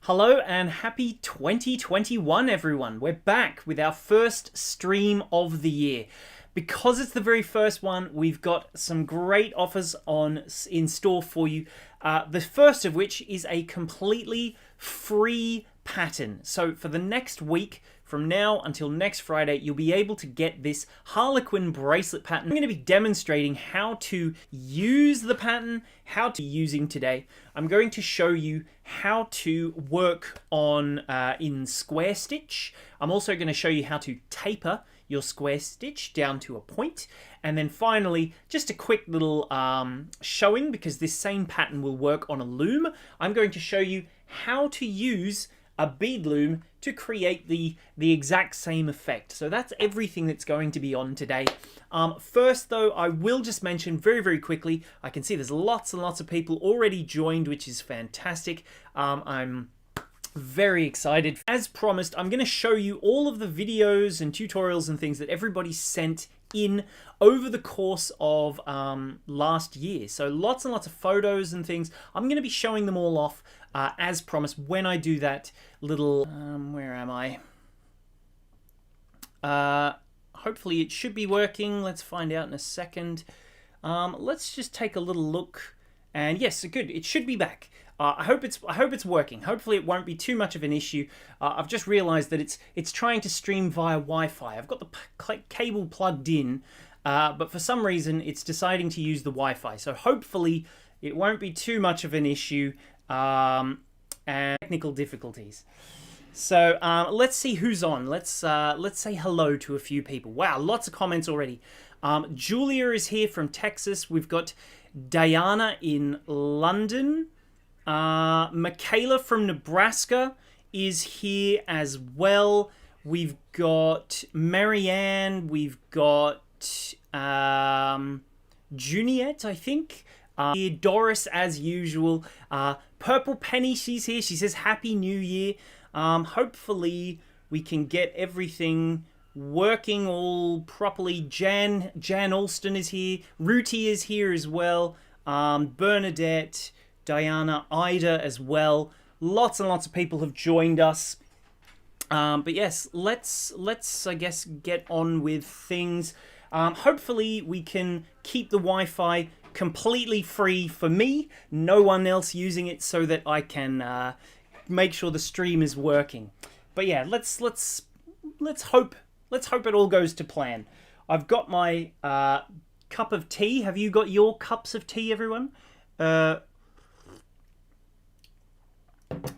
Hello and happy 2021 everyone. We're back with our first stream of the year. Because it's the very first one, we've got some great offers in store for you. The first of which is a completely free pattern. So for the next week, from now until next Friday, you'll be able to get this Harlequin bracelet pattern. I'm going to be demonstrating how to use the pattern, how to using today. I'm going to show you how to work on in square stitch. I'm also going to show you how to taper your square stitch down to a point. And then finally, just a quick little showing, because this same pattern will work on a loom. I'm going to show you how to use a bead loom to create the exact same effect. So that's everything that's going to be on today. First though, I will just mention very quickly, I can see there's lots and lots of people already joined, which is fantastic. I'm very excited. As promised, I'm going to show you all of the videos and tutorials and things that everybody sent in over the course of last year. So lots and lots of photos and things. I'm going to be showing them all off as promised when I do that little where am I? Hopefully it should be working. Let's find out in a second. Let's just take a little look, and yes, good, it should be back. I hope it's working. Hopefully it won't be too much of an issue. I've just realized that it's trying to stream via Wi-Fi. I've got the cable plugged in, but for some reason it's deciding to use the Wi-Fi. So hopefully it won't be too much of an issue. And technical difficulties. So let's see who's on. Let's say hello to a few people. Wow, lots of comments already. Julia is here from Texas. We've got Diana in London. Michaela from Nebraska is here as well. We've got Marianne. We've got Juniette, I think. Doris, as usual. Purple Penny, she's here. She says Happy New Year. Hopefully we can get everything working all properly. Jan Alston is here. Ruti is here as well. Bernadette, Diana, Ida as well. Lots and lots of people have joined us. But yes, let's I guess get on with things. Hopefully we can keep the Wi-Fi completely free for me, no one else using it, so that I can make sure the stream is working. But yeah, let's hope it all goes to plan. I've got my cup of tea. Have you got your cups of tea, everyone? Here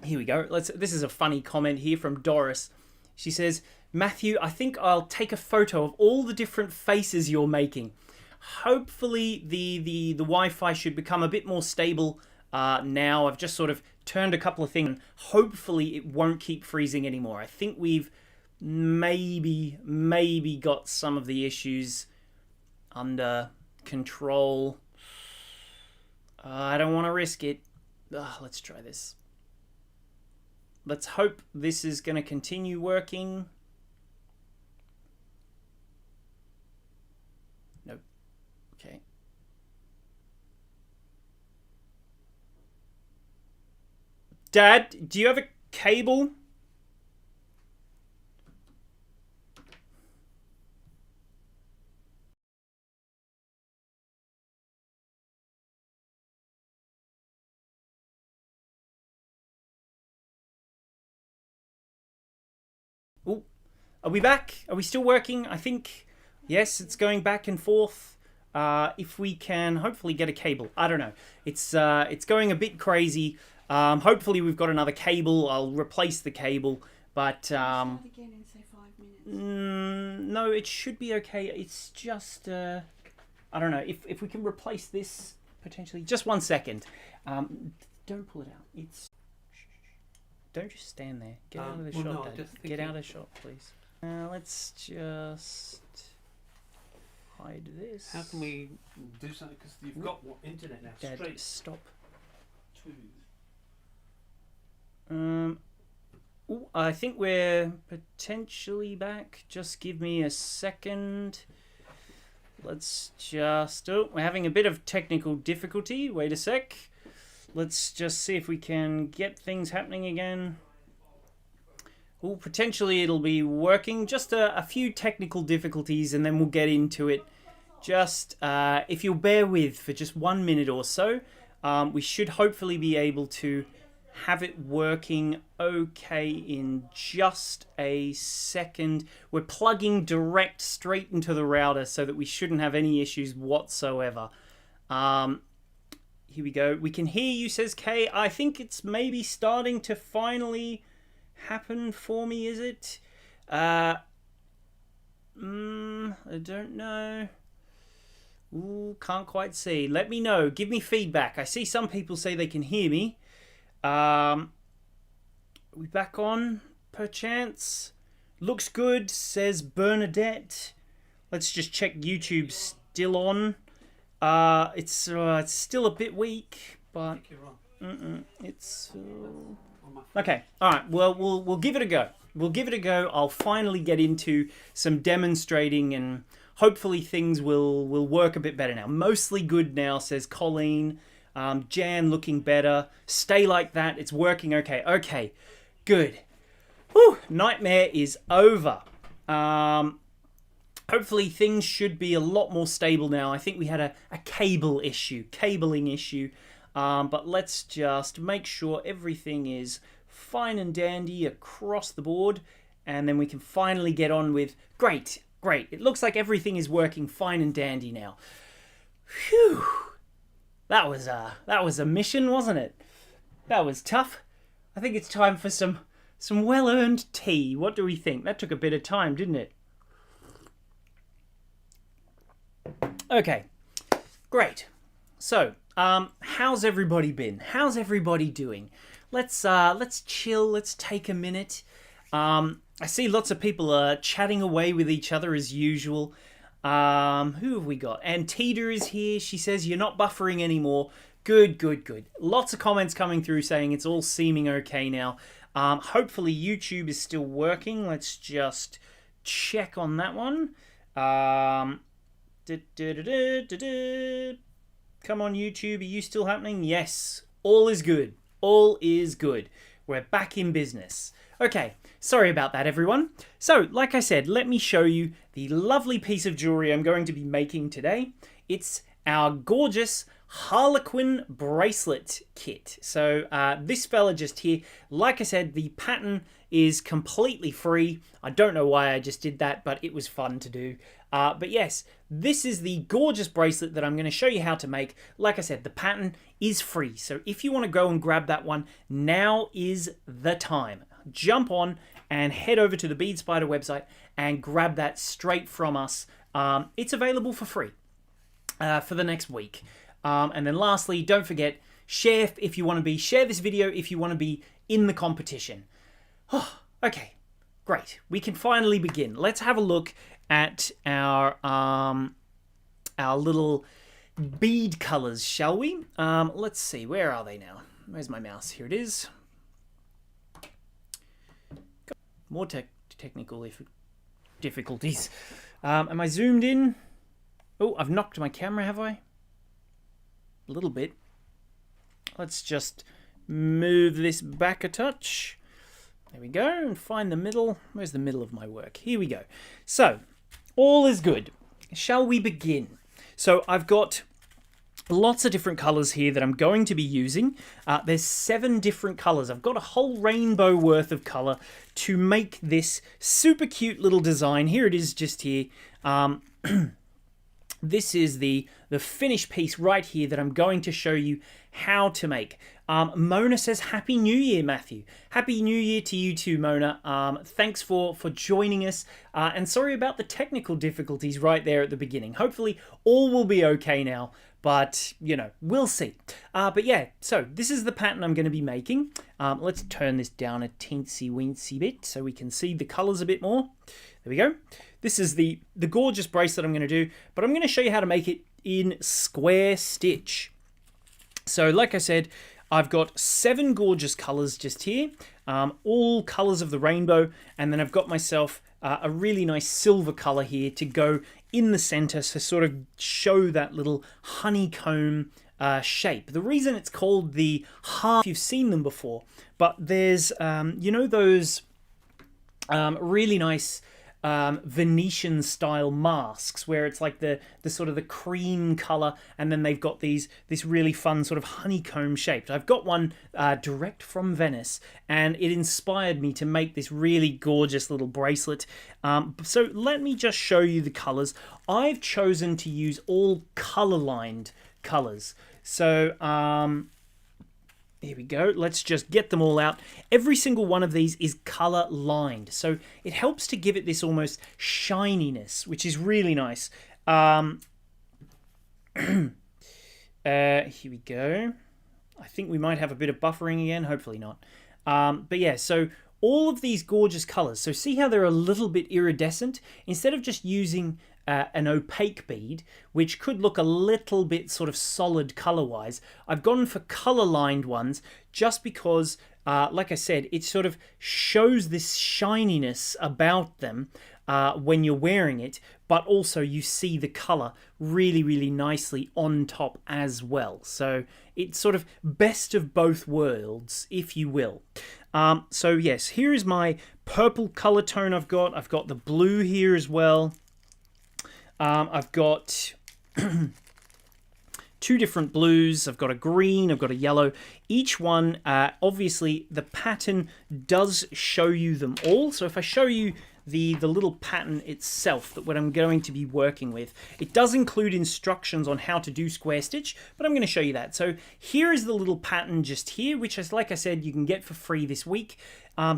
we go. This is a funny comment here from Doris. She says, Matthew, I think I'll take a photo of all the different faces you're making. Hopefully the Wi-Fi should become a bit more stable now. I've just sort of turned a couple of things. Hopefully it won't keep freezing anymore. I think we've maybe got some of the issues under control. I don't want to risk it. Let's try this. Let's hope this is going to continue working. Nope. Okay. Dad, do you have a cable? Oh, are we back? Are we still working? I think, yes, it's going back and forth. If we can hopefully get a cable. I don't know. It's going a bit crazy. Hopefully we've got another cable. I'll replace the cable. But start again in say 5 minutes. No, it should be okay. It's just I don't know if we can replace this potentially. Just 1 second. Don't pull it out. Don't just stand there. Get out of the shot, no, Dad. Get out of shot, please. Let's just hide this. How can we do something? Because you've got internet now. Dad, Straight stop. to. Ooh, I think we're potentially back. Just give me a second. Let's just... Oh, we're having a bit of technical difficulty. Wait a sec. Let's just see if we can get things happening again. Oh, potentially it'll be working. Just a few technical difficulties and then we'll get into it. Just, if you'll bear with for just 1 minute or so, we should hopefully be able to have it working okay in just a second. We're plugging direct straight into the router so that we shouldn't have any issues whatsoever. Here we go. We can hear you, says Kay. I think it's maybe starting to finally happen for me, is it? I don't know. Ooh, can't quite see. Let me know. Give me feedback. I see some people say they can hear me. Are we back on, perchance? Looks good, says Bernadette. Let's just check YouTube still on. It's still a bit weak, but it's okay. All right. Well, we'll give it a go. We'll give it a go. I'll finally get into some demonstrating and hopefully things will work a bit better now. Mostly good now, says Colleen. Jan looking better. Stay like that. It's working okay. Okay, good. Whew, nightmare is over. Hopefully things should be a lot more stable now. I think we had a cabling issue. But let's just make sure everything is fine and dandy across the board. And then we can finally get on with... Great. It looks like everything is working fine and dandy now. Phew. That was a mission, wasn't it? That was tough. I think it's time for some well-earned tea. What do we think? That took a bit of time, didn't it? Okay, great. So, how's everybody been? How's everybody doing? Let's chill. Let's take a minute. I see lots of people chatting away with each other as usual. Who have we got? Antita is here. She says you're not buffering anymore. Good. Lots of comments coming through saying it's all seeming okay now. Hopefully YouTube is still working. Let's just check on that one. Come on, YouTube. Are you still happening? Yes. All is good. All is good. We're back in business. Okay, sorry about that, everyone. So, like I said, let me show you the lovely piece of jewelry I'm going to be making today. It's our gorgeous Harlequin Bracelet Kit. So, this fella just here, like I said, the pattern is completely free. I don't know why I just did that, but it was fun to do. But yes, this is the gorgeous bracelet that I'm going to show you how to make. Like I said, the pattern is free. So if you want to go and grab that one, now is the time. Jump on and head over to the Bead Spider website and grab that straight from us. It's available for free for the next week. And then lastly, don't forget, share if you want to be, share this video if you want to be in the competition. Oh, okay, great. We can finally begin. Let's have a look at our little bead colors, shall we? Let's see, where are they now? Where's my mouse? Here it is. More technical difficulties. Am I zoomed in? Oh, I've knocked my camera, have I? A little bit. Let's just move this back a touch. There we go, and find the middle. Where's the middle of my work? Here we go. So, all is good. Shall we begin? So, I've got lots of different colors here that I'm going to be using. There's 7 different colors. I've got a whole rainbow worth of color to make this super cute little design. Here it is just here. This is the finished piece right here that I'm going to show you how to make. Mona says, Happy New Year, Matthew. Happy New Year to you too, Mona. Thanks for joining us. And sorry about the technical difficulties right there at the beginning. Hopefully all will be okay now. But, you know, we'll see. But yeah, so this is the pattern I'm going to be making. Let's turn this down a teensy-weensy bit so we can see the colors a bit more. There we go. This is the gorgeous bracelet I'm going to do, but I'm going to show you how to make it in square stitch. So like I said, I've got 7 gorgeous colors just here, all colors of the rainbow, and then I've got myself a really nice silver color here to go in the center to sort of show that little honeycomb shape. The reason it's called the heart, if you've seen them before, but there's, you know, those really nice Venetian style masks where it's like the sort of the cream color, and then they've got this really fun sort of honeycomb shaped. I've got one direct from Venice, and it inspired me to make this really gorgeous little bracelet. So let me just show you the colors. I've chosen to use all color lined colors. So here we go. Let's just get them all out. Every single one of these is color lined, so it helps to give it this almost shininess, which is really nice. Here we go. I think we might have a bit of buffering again. Hopefully not. But yeah, so all of these gorgeous colors. So see how they're a little bit iridescent? Instead of just using an opaque bead, which could look a little bit sort of solid color-wise, I've gone for color-lined ones just because, like I said, it sort of shows this shininess about them when you're wearing it, but also you see the color really, really nicely on top as well. So it's sort of best of both worlds, if you will. So yes, here is my purple color tone I've got. I've got the blue here as well. I've got two different blues. I've got a green, I've got a yellow. Each one, obviously, the pattern does show you them all. So if I show you the little pattern itself, that what I'm going to be working with, it does include instructions on how to do square stitch, but I'm going to show you that. So here is the little pattern just here, which is, like I said, you can get for free this week.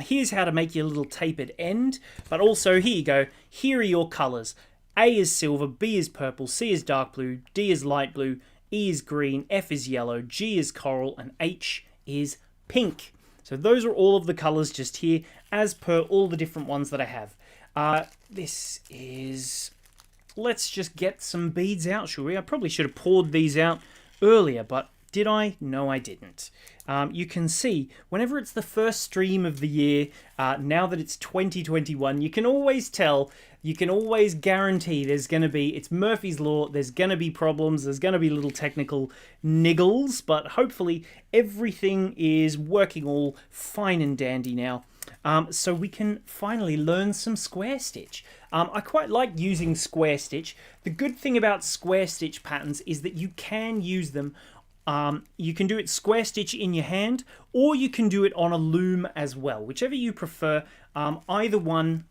Here's how to make your little tapered end, but also here you go. Here are your colors. A is silver, B is purple, C is dark blue, D is light blue, E is green, F is yellow, G is coral, and H is pink. So those are all of the colors just here, as per all the different ones that I have. This is... Let's just get some beads out, shall we? I probably should have poured these out earlier, but did I? No, I didn't. You can see, whenever it's the first stream of the year, now that it's 2021, you can always tell, you can always guarantee there's going to be, it's Murphy's Law, there's going to be problems, there's going to be little technical niggles, but hopefully everything is working all fine and dandy now. So we can finally learn some square stitch. I quite like using square stitch. The good thing about square stitch patterns is that you can use them. You can do it square stitch in your hand, or you can do it on a loom as well, whichever you prefer. Either one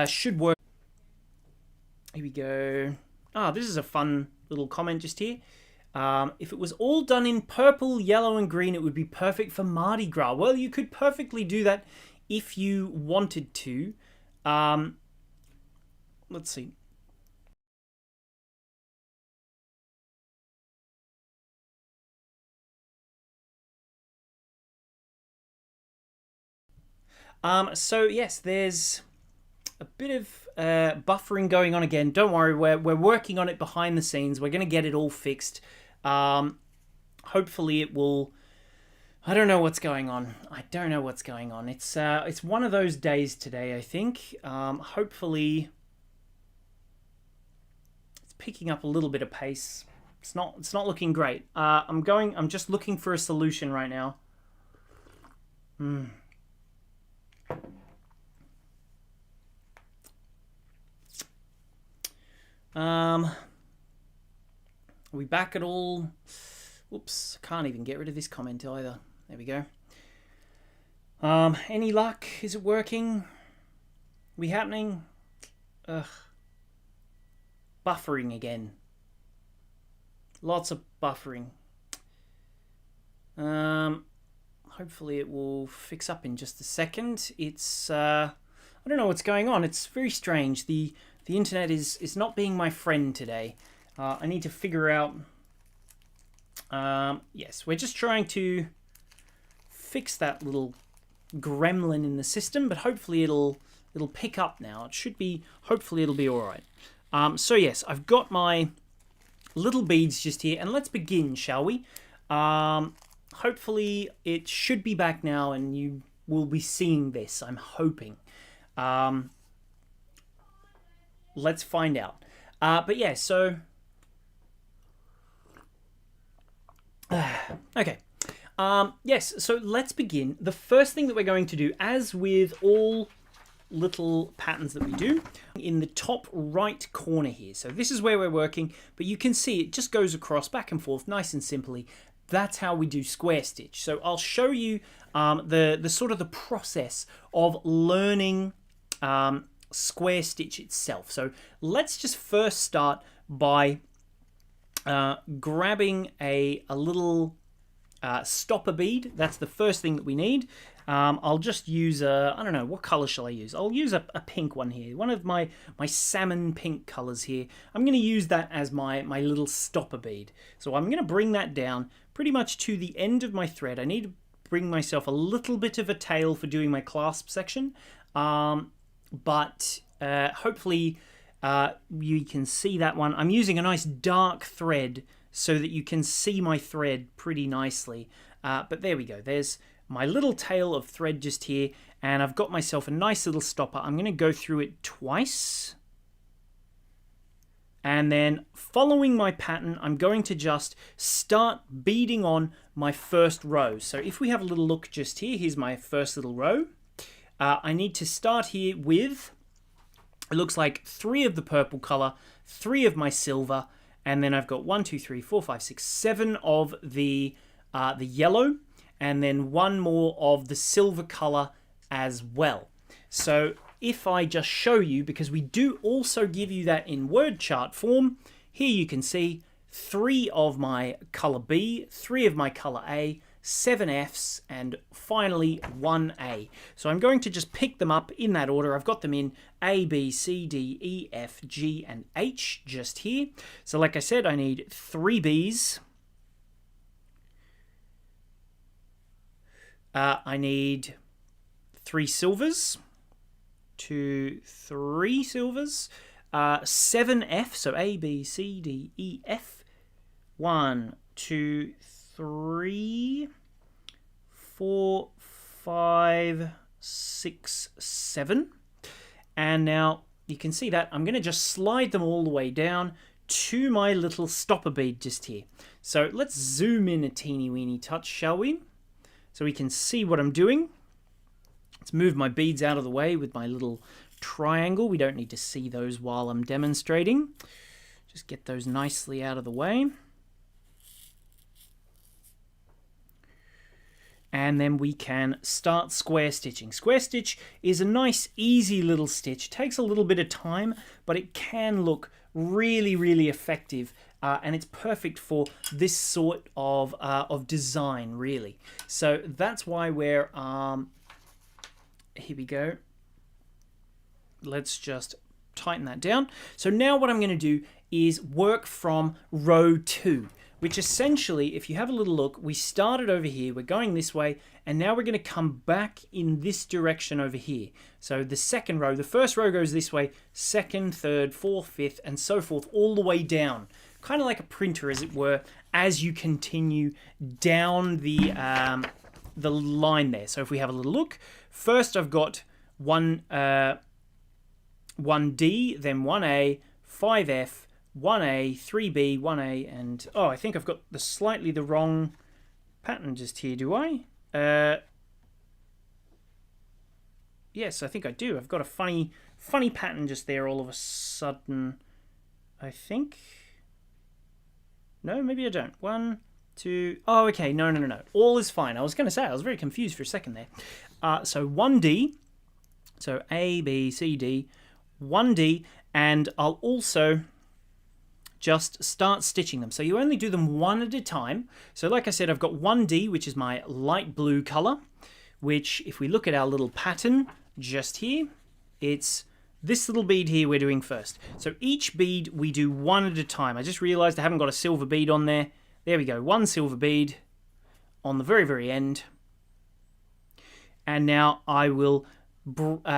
should work. Here we go. This is a fun little comment just here. If it was all done in purple, yellow, and green, it would be perfect for Mardi Gras. Well, you could perfectly do that if you wanted to. Let's see. So yes, there's a bit of buffering going on again. Don't worry, we're working on it behind the scenes. We're going to get it all fixed. Hopefully it will... I don't know what's going on. I don't know what's going on. It's one of those days today, I think. Hopefully it's picking up a little bit of pace. It's not looking great. I'm just looking for a solution right now. Are we back at all? Oops, can't even get rid of this comment either. There we go. Any luck? Is it working? We happening? Ugh. Buffering again. Lots of buffering. Hopefully it will fix up in just a second. It's I don't know what's going on. It's very strange. The internet is not being my friend today. I need to figure out... yes, we're just trying to fix that little gremlin in the system, but hopefully it'll pick up now. It should be... Hopefully it'll be all right. So yes, I've got my little beads just here, and let's begin, shall we? Hopefully it should be back now, and you will be seeing this. I'm hoping. Let's find out. But yeah, so... okay. Yes, so let's begin. The first thing that we're going to do, as with all little patterns that we do in the top right corner here. So this is where we're working, but you can see it just goes across back and forth nice and simply. That's how we do square stitch. So I'll show you the sort of the process of learning square stitch itself. So let's just first start by grabbing a little stopper bead. That's the first thing that we need. I'll just use I don't know, what color shall I use? I'll use a pink one here, one of my salmon pink colors here. I'm going to use that as my little stopper bead. So I'm going to bring that down pretty much to the end of my thread. I need to bring myself a little bit of a tail for doing my clasp section, but hopefully you can see that one. I'm using a nice dark thread so that you can see my thread pretty nicely. But there we go. There's my little tail of thread just here, and I've got myself a nice little stopper. I'm going to go through it twice. And then following my pattern, I'm going to just start beading on my first row. So if we have a little look just here, here's my first little row. I need to start here with, it looks like 3 of the purple color, 3 of my silver, and then I've got 1, 2, 3, 4, 5, 6, 7 of the yellow, and then 1 more of the silver color as well. So if I just show you, because we do also give you that in word chart form, here you can see 3 of my color B, 3 of my color A, 7 Fs, and finally 1 A. So I'm going to just pick them up in that order. I've got them in A, B, C, D, E, F, G, and H just here. So like I said, I need 3 Bs. I need 3 silvers, 2, 3 silvers, 7 F, so A, B, C, D, E, F, 1, 2, 3, 4, 5, 6, 7. And now you can see that I'm going to just slide them all the way down to my little stopper bead just here. So let's zoom in a teeny weeny touch, shall we? So we can see what I'm doing. Let's move my beads out of the way with my little triangle. We don't need to see those while I'm demonstrating. Just get those nicely out of the way. And then we can start square stitching. Square stitch is a nice, easy little stitch. It takes a little bit of time, but it can look really, really effective. And it's perfect for this sort of design, really. So that's why we're, here we go. Let's just tighten that down. So now what I'm going to do is work from row 2, which essentially, if you have a little look, we started over here, we're going this way, and now we're going to come back in this direction over here. So the second row, the first row goes this way, second, third, fourth, fifth, and so forth, all the way down. Kind of like a printer, as it were, as you continue down the line there. So if we have a little look, first I've got 1D, then 1A, 5F, 1A, 3B, 1A, and oh, I think I've got slightly the wrong pattern just here, do I? Yes, I think I do. I've got a funny pattern just there all of a sudden, I think. No, maybe I don't. 1, 2... Oh, okay. No. All is fine. I was going to say, I was very confused for a second there. So 1D. So A, B, C, D. 1D. And I'll also just start stitching them. So you only do them one at a time. So like I said, I've got 1D, which is my light blue color, which if we look at our little pattern just here, it's this little bead here we're doing first. So each bead we do one at a time. I just realized I haven't got a silver bead on there. There we go, 1 silver bead on the very, very end. And now I will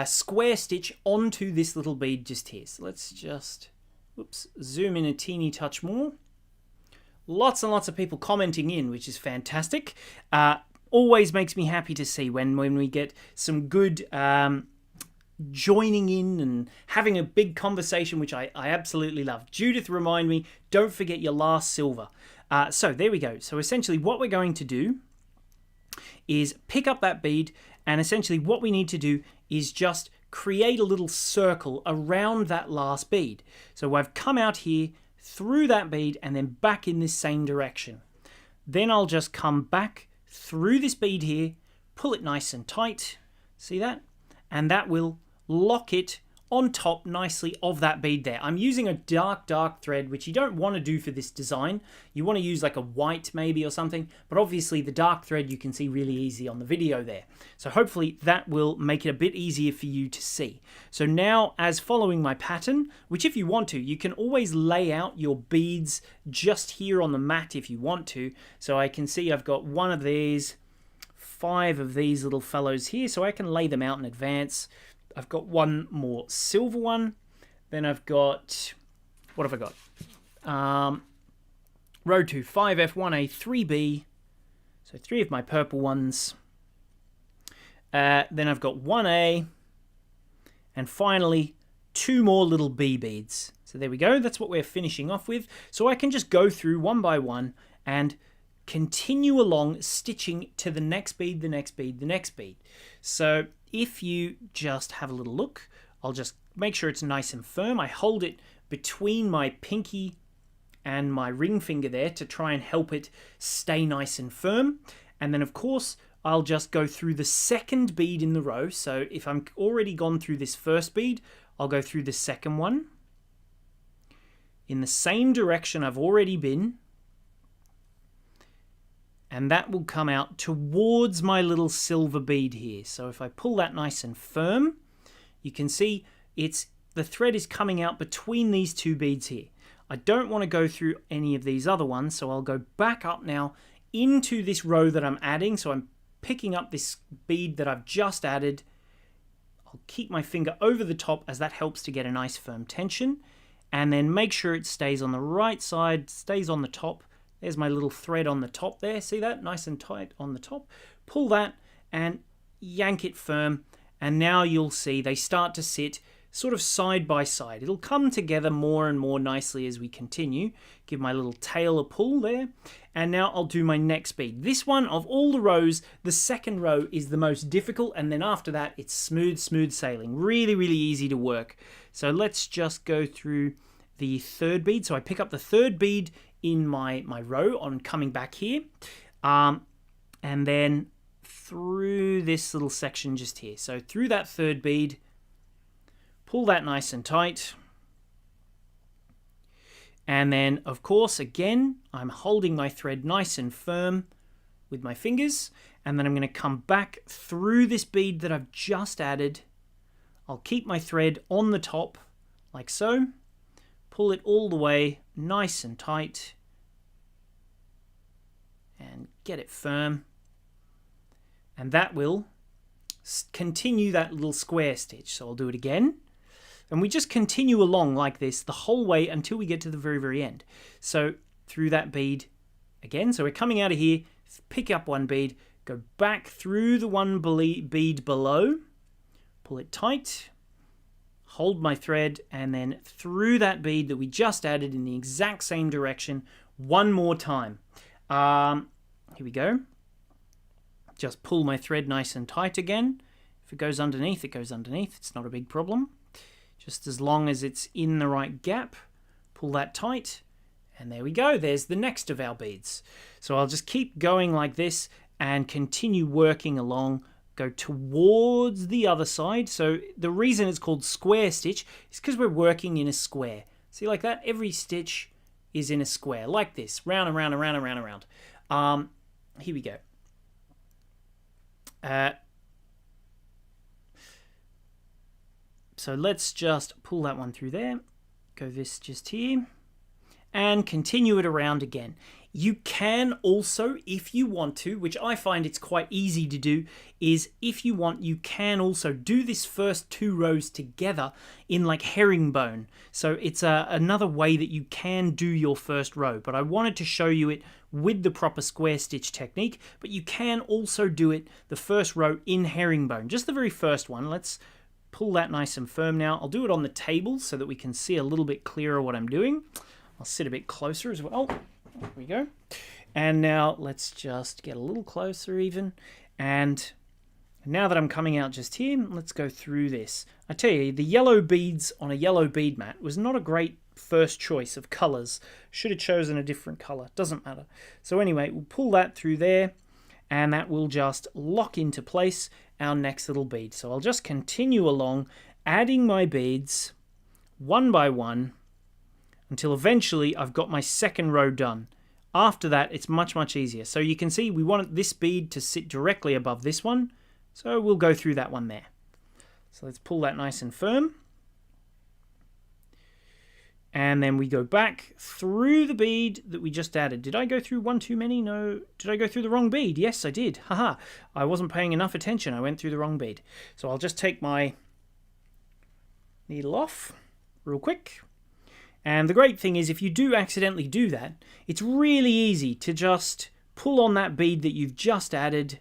square stitch onto this little bead just here. So let's just, whoops, zoom in a teeny touch more. Lots and lots of people commenting in, which is fantastic. Always makes me happy to see when we get some good joining in and having a big conversation, which I absolutely love. Judith, remind me, don't forget your last silver. So there we go. So essentially what we're going to do is pick up that bead, and essentially what we need to do is just create a little circle around that last bead. So I've come out here through that bead and then back in this same direction. Then I'll just come back through this bead here, pull it nice and tight, see that? And that will lock it on top nicely of that bead there. I'm using a dark thread, which you don't want to do for this design. You want to use like a white maybe or something, but obviously the dark thread you can see really easy on the video there. So hopefully that will make it a bit easier for you to see. So now, as following my pattern, which if you want to, you can always lay out your beads just here on the mat if you want to. So I can see I've got one of these, 5 of these little fellows here, so I can lay them out in advance. I've got one more silver one. Then I've got, what have I got? Row 2, 5F, 1A, 3B. So 3 of my purple ones. Then I've got 1A. And finally, 2 more little B beads. So there we go. That's what we're finishing off with. So I can just go through one by one and continue along stitching to the next bead, the next bead, the next bead. So if you just have a little look, I'll just make sure it's nice and firm. I hold it between my pinky and my ring finger there to try and help it stay nice and firm. And then of course, I'll just go through the second bead in the row. So if I'm already gone through this first bead, I'll go through the second one in the same direction I've already been. And that will come out towards my little silver bead here. So if I pull that nice and firm, you can see the thread is coming out between these 2 beads here. I don't want to go through any of these other ones, so I'll go back up now into this row that I'm adding. So I'm picking up this bead that I've just added. I'll keep my finger over the top as that helps to get a nice firm tension. And then make sure it stays on the right side, stays on the top. There's my little thread on the top there. See that? Nice and tight on the top. Pull that and yank it firm. And now you'll see they start to sit sort of side by side. It'll come together more and more nicely as we continue. Give my little tail a pull there. And now I'll do my next bead. This one, of all the rows, the second row is the most difficult. And then after that, it's smooth sailing. Really, really easy to work. So let's just go through the third bead. So I pick up the third bead in my row on coming back here, and then through this little section just here. So through that third bead, pull that nice and tight, and then of course again I'm holding my thread nice and firm with my fingers, and then I'm going to come back through this bead that I've just added. I'll keep my thread on the top like so, pull it all the way nice and tight and get it firm, and that will continue that little square stitch. So I'll do it again, and we just continue along like this the whole way until we get to the very end. So through that bead again, so we're coming out of here, pick up one bead, go back through the one bead below, pull it tight, hold my thread, and then through that bead that we just added in the exact same direction one more time. Here we go. Just pull my thread nice and tight again. If it goes underneath, it goes underneath. It's not a big problem. Just as long as it's in the right gap, pull that tight, and there we go. There's the next of our beads. So I'll just keep going like this and continue working along. Go towards the other side. So the reason it's called square stitch is because we're working in a square. See, like that? Every stitch is in a square, like this, round and round and round and round and round. Here we go. So let's just pull that one through there. Go this just here. And continue it around again. You can also, if you want to, which I find it's quite easy to do, is if you want, you can also do this first 2 rows together in like herringbone. So it's another way that you can do your first row, but I wanted to show you it with the proper square stitch technique, but you can also do it the first row in herringbone, just the very first one. Let's pull that nice and firm now. I'll do it on the table so that we can see a little bit clearer what I'm doing. I'll sit a bit closer as well. There we go. And now let's just get a little closer even. And And now that I'm coming out just here, let's go through this. I tell you, the yellow beads on a yellow bead mat was not a great first choice of colours. Should have chosen a different colour. Doesn't matter. So anyway, we'll pull that through there, and that will just lock into place our next little bead. So I'll just continue along, adding my beads one by one until eventually I've got my second row done. After that, it's much, much easier. So you can see we want this bead to sit directly above this one. So we'll go through that one there. So let's pull that nice and firm. And then we go back through the bead that we just added. Did I go through one too many? No. Did I go through the wrong bead? Yes, I did. Haha. I wasn't paying enough attention. I went through the wrong bead. So I'll just take my needle off real quick. And the great thing is, if you do accidentally do that, it's really easy to just pull on that bead that you've just added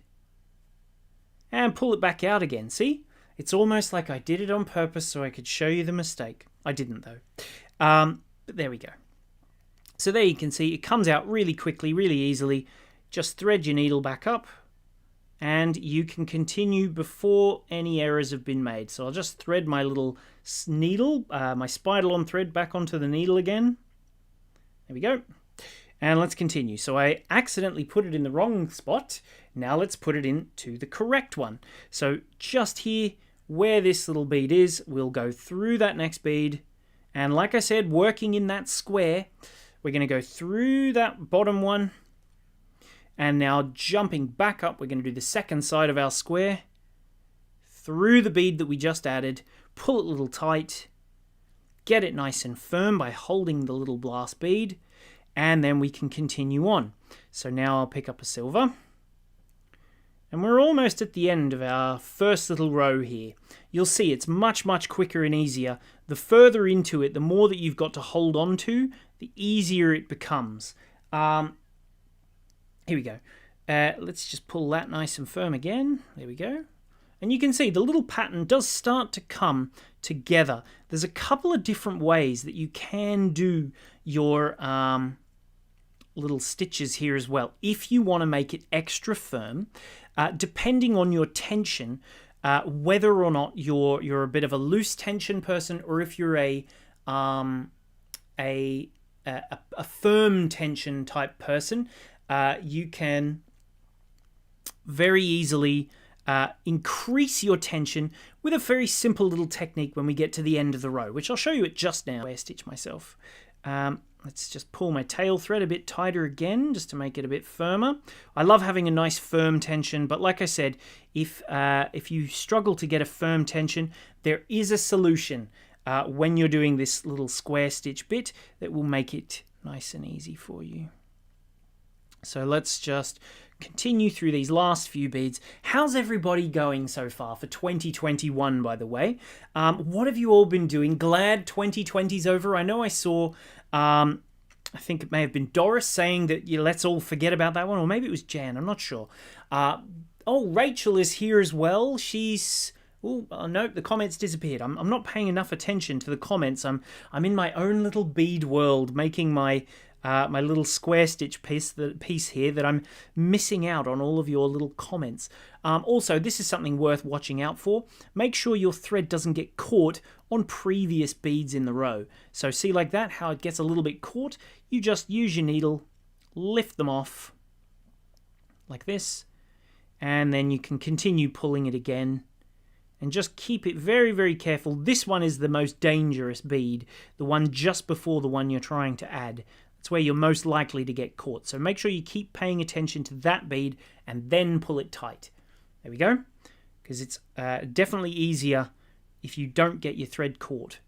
and pull it back out again. See? It's almost like I did it on purpose so I could show you the mistake. I didn't, though. But there we go. So there you can see it comes out really quickly, really easily. Just thread your needle back up and you can continue before any errors have been made. So I'll just thread my little needle, my spider-on thread back onto the needle again. There we go. And let's continue. So I accidentally put it in the wrong spot. Now let's put it into the correct one. So just here where this little bead is, we'll go through that next bead. And like I said, working in that square, we're going to go through that bottom one. And now jumping back up, we're going to do the second side of our square. Through the bead that we just added, pull it a little tight. Get it nice and firm by holding the little blast bead. And then we can continue on. So now I'll pick up a silver. And we're almost at the end of our first little row here. You'll see it's much, much quicker and easier. The further into it, the more that you've got to hold on to, the easier it becomes. Here we go. Let's just pull that nice and firm again. There we go. And you can see the little pattern does start to come together. There's a couple of different ways that you can do your little stitches here as well. If you want to make it extra firm, depending on your tension, whether or not you're a bit of a loose tension person, or if you're a firm tension type person, you can very easily increase your tension with a very simple little technique when we get to the end of the row, which I'll show you it just now. I stitch myself. Let's just pull my tail thread a bit tighter again, just to make it a bit firmer. I love having a nice firm tension, but like I said, if you struggle to get a firm tension, there is a solution when you're doing this little square stitch bit that will make it nice and easy for you. So let's just continue through these last few beads. How's everybody going so far for 2021, by the way? What have you all been doing? Glad 2020's over. I know I saw, I think it may have been Doris saying that let's all forget about that one, or maybe it was Jan, I'm not sure. Oh, Rachel is here as well. She's... Oh, no, the comments disappeared. I'm not paying enough attention to the comments. I'm in my own little bead world, making my my little square stitch piece here, that I'm missing out on all of your little comments. Also, this is something worth watching out for. Make sure your thread doesn't get caught on previous beads in the row. So see like that, how it gets a little bit caught? You just use your needle, lift them off like this, and then you can continue pulling it again. And just keep it very, very careful. This one is the most dangerous bead, the one just before the one you're trying to add. That's where you're most likely to get caught. So make sure you keep paying attention to that bead and then pull it tight. There we go. Because it's definitely easier if you don't get your thread caught.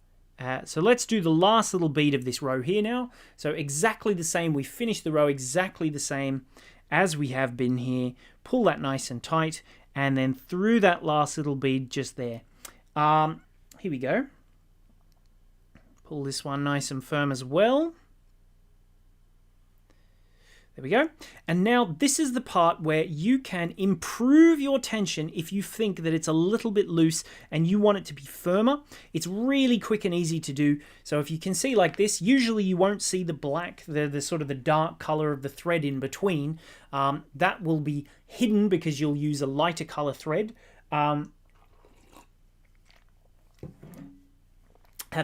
So let's do the last little bead of this row here now. So exactly the same. We finished the row exactly the same as we have been here. Pull that nice and tight. And then through that last little bead just there. Here we go. Pull this one nice and firm as well. There we go. And now this is the part where you can improve your tension if you think that it's a little bit loose and you want it to be firmer. It's really quick and easy to do. So if you can see like this, usually you won't see the black, the sort of the dark color of the thread in between. That will be hidden because you'll use a lighter color thread. Had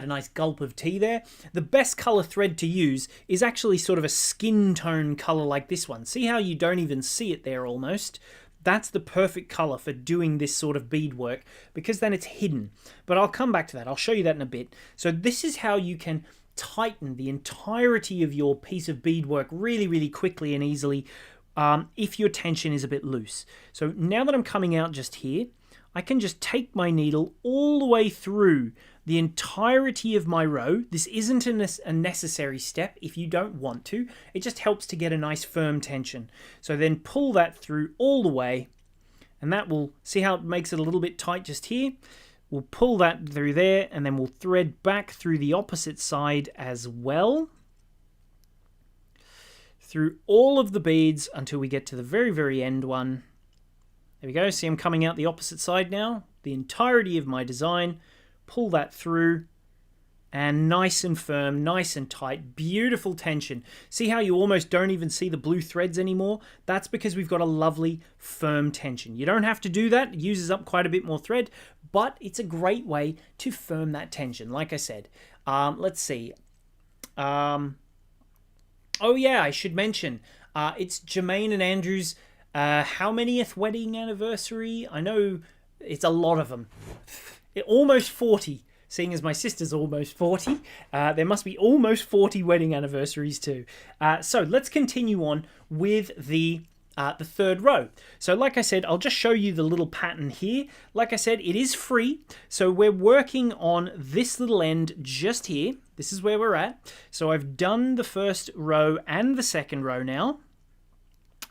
a nice gulp of tea there. The best color thread to use is actually sort of a skin tone color like this one. See how you don't even see it there almost? That's the perfect color for doing this sort of beadwork because then it's hidden. But I'll come back to that. I'll show you that in a bit. So this is how you can tighten the entirety of your piece of beadwork really, really quickly and easily if your tension is a bit loose. So now that I'm coming out just here, I can just take my needle all the way through the entirety of my row. This isn't a necessary step if you don't want to. It just helps to get a nice firm tension. So then pull that through all the way, and that will, see how it makes it a little bit tight just here? We'll pull that through there, and then we'll thread back through the opposite side as well, through all of the beads until we get to the very, very end one. There we go. See, I'm coming out the opposite side now. The entirety of my design. Pull that through. And nice and firm, nice and tight. Beautiful tension. See how you almost don't even see the blue threads anymore? That's because we've got a lovely firm tension. You don't have to do that. It uses up quite a bit more thread. But it's a great way to firm that tension. Like I said. Let's see. Oh yeah, I should mention. It's Jermaine and Andrew's how manyth wedding anniversary? I know it's a lot of them. Almost 40, seeing as my sister's almost 40. There must be almost 40 wedding anniversaries too. So let's continue on with the third row. So like I said, I'll just show you the little pattern here. Like I said, it is free. So we're working on this little end just here. This is where we're at. So I've done the first row and the second row now.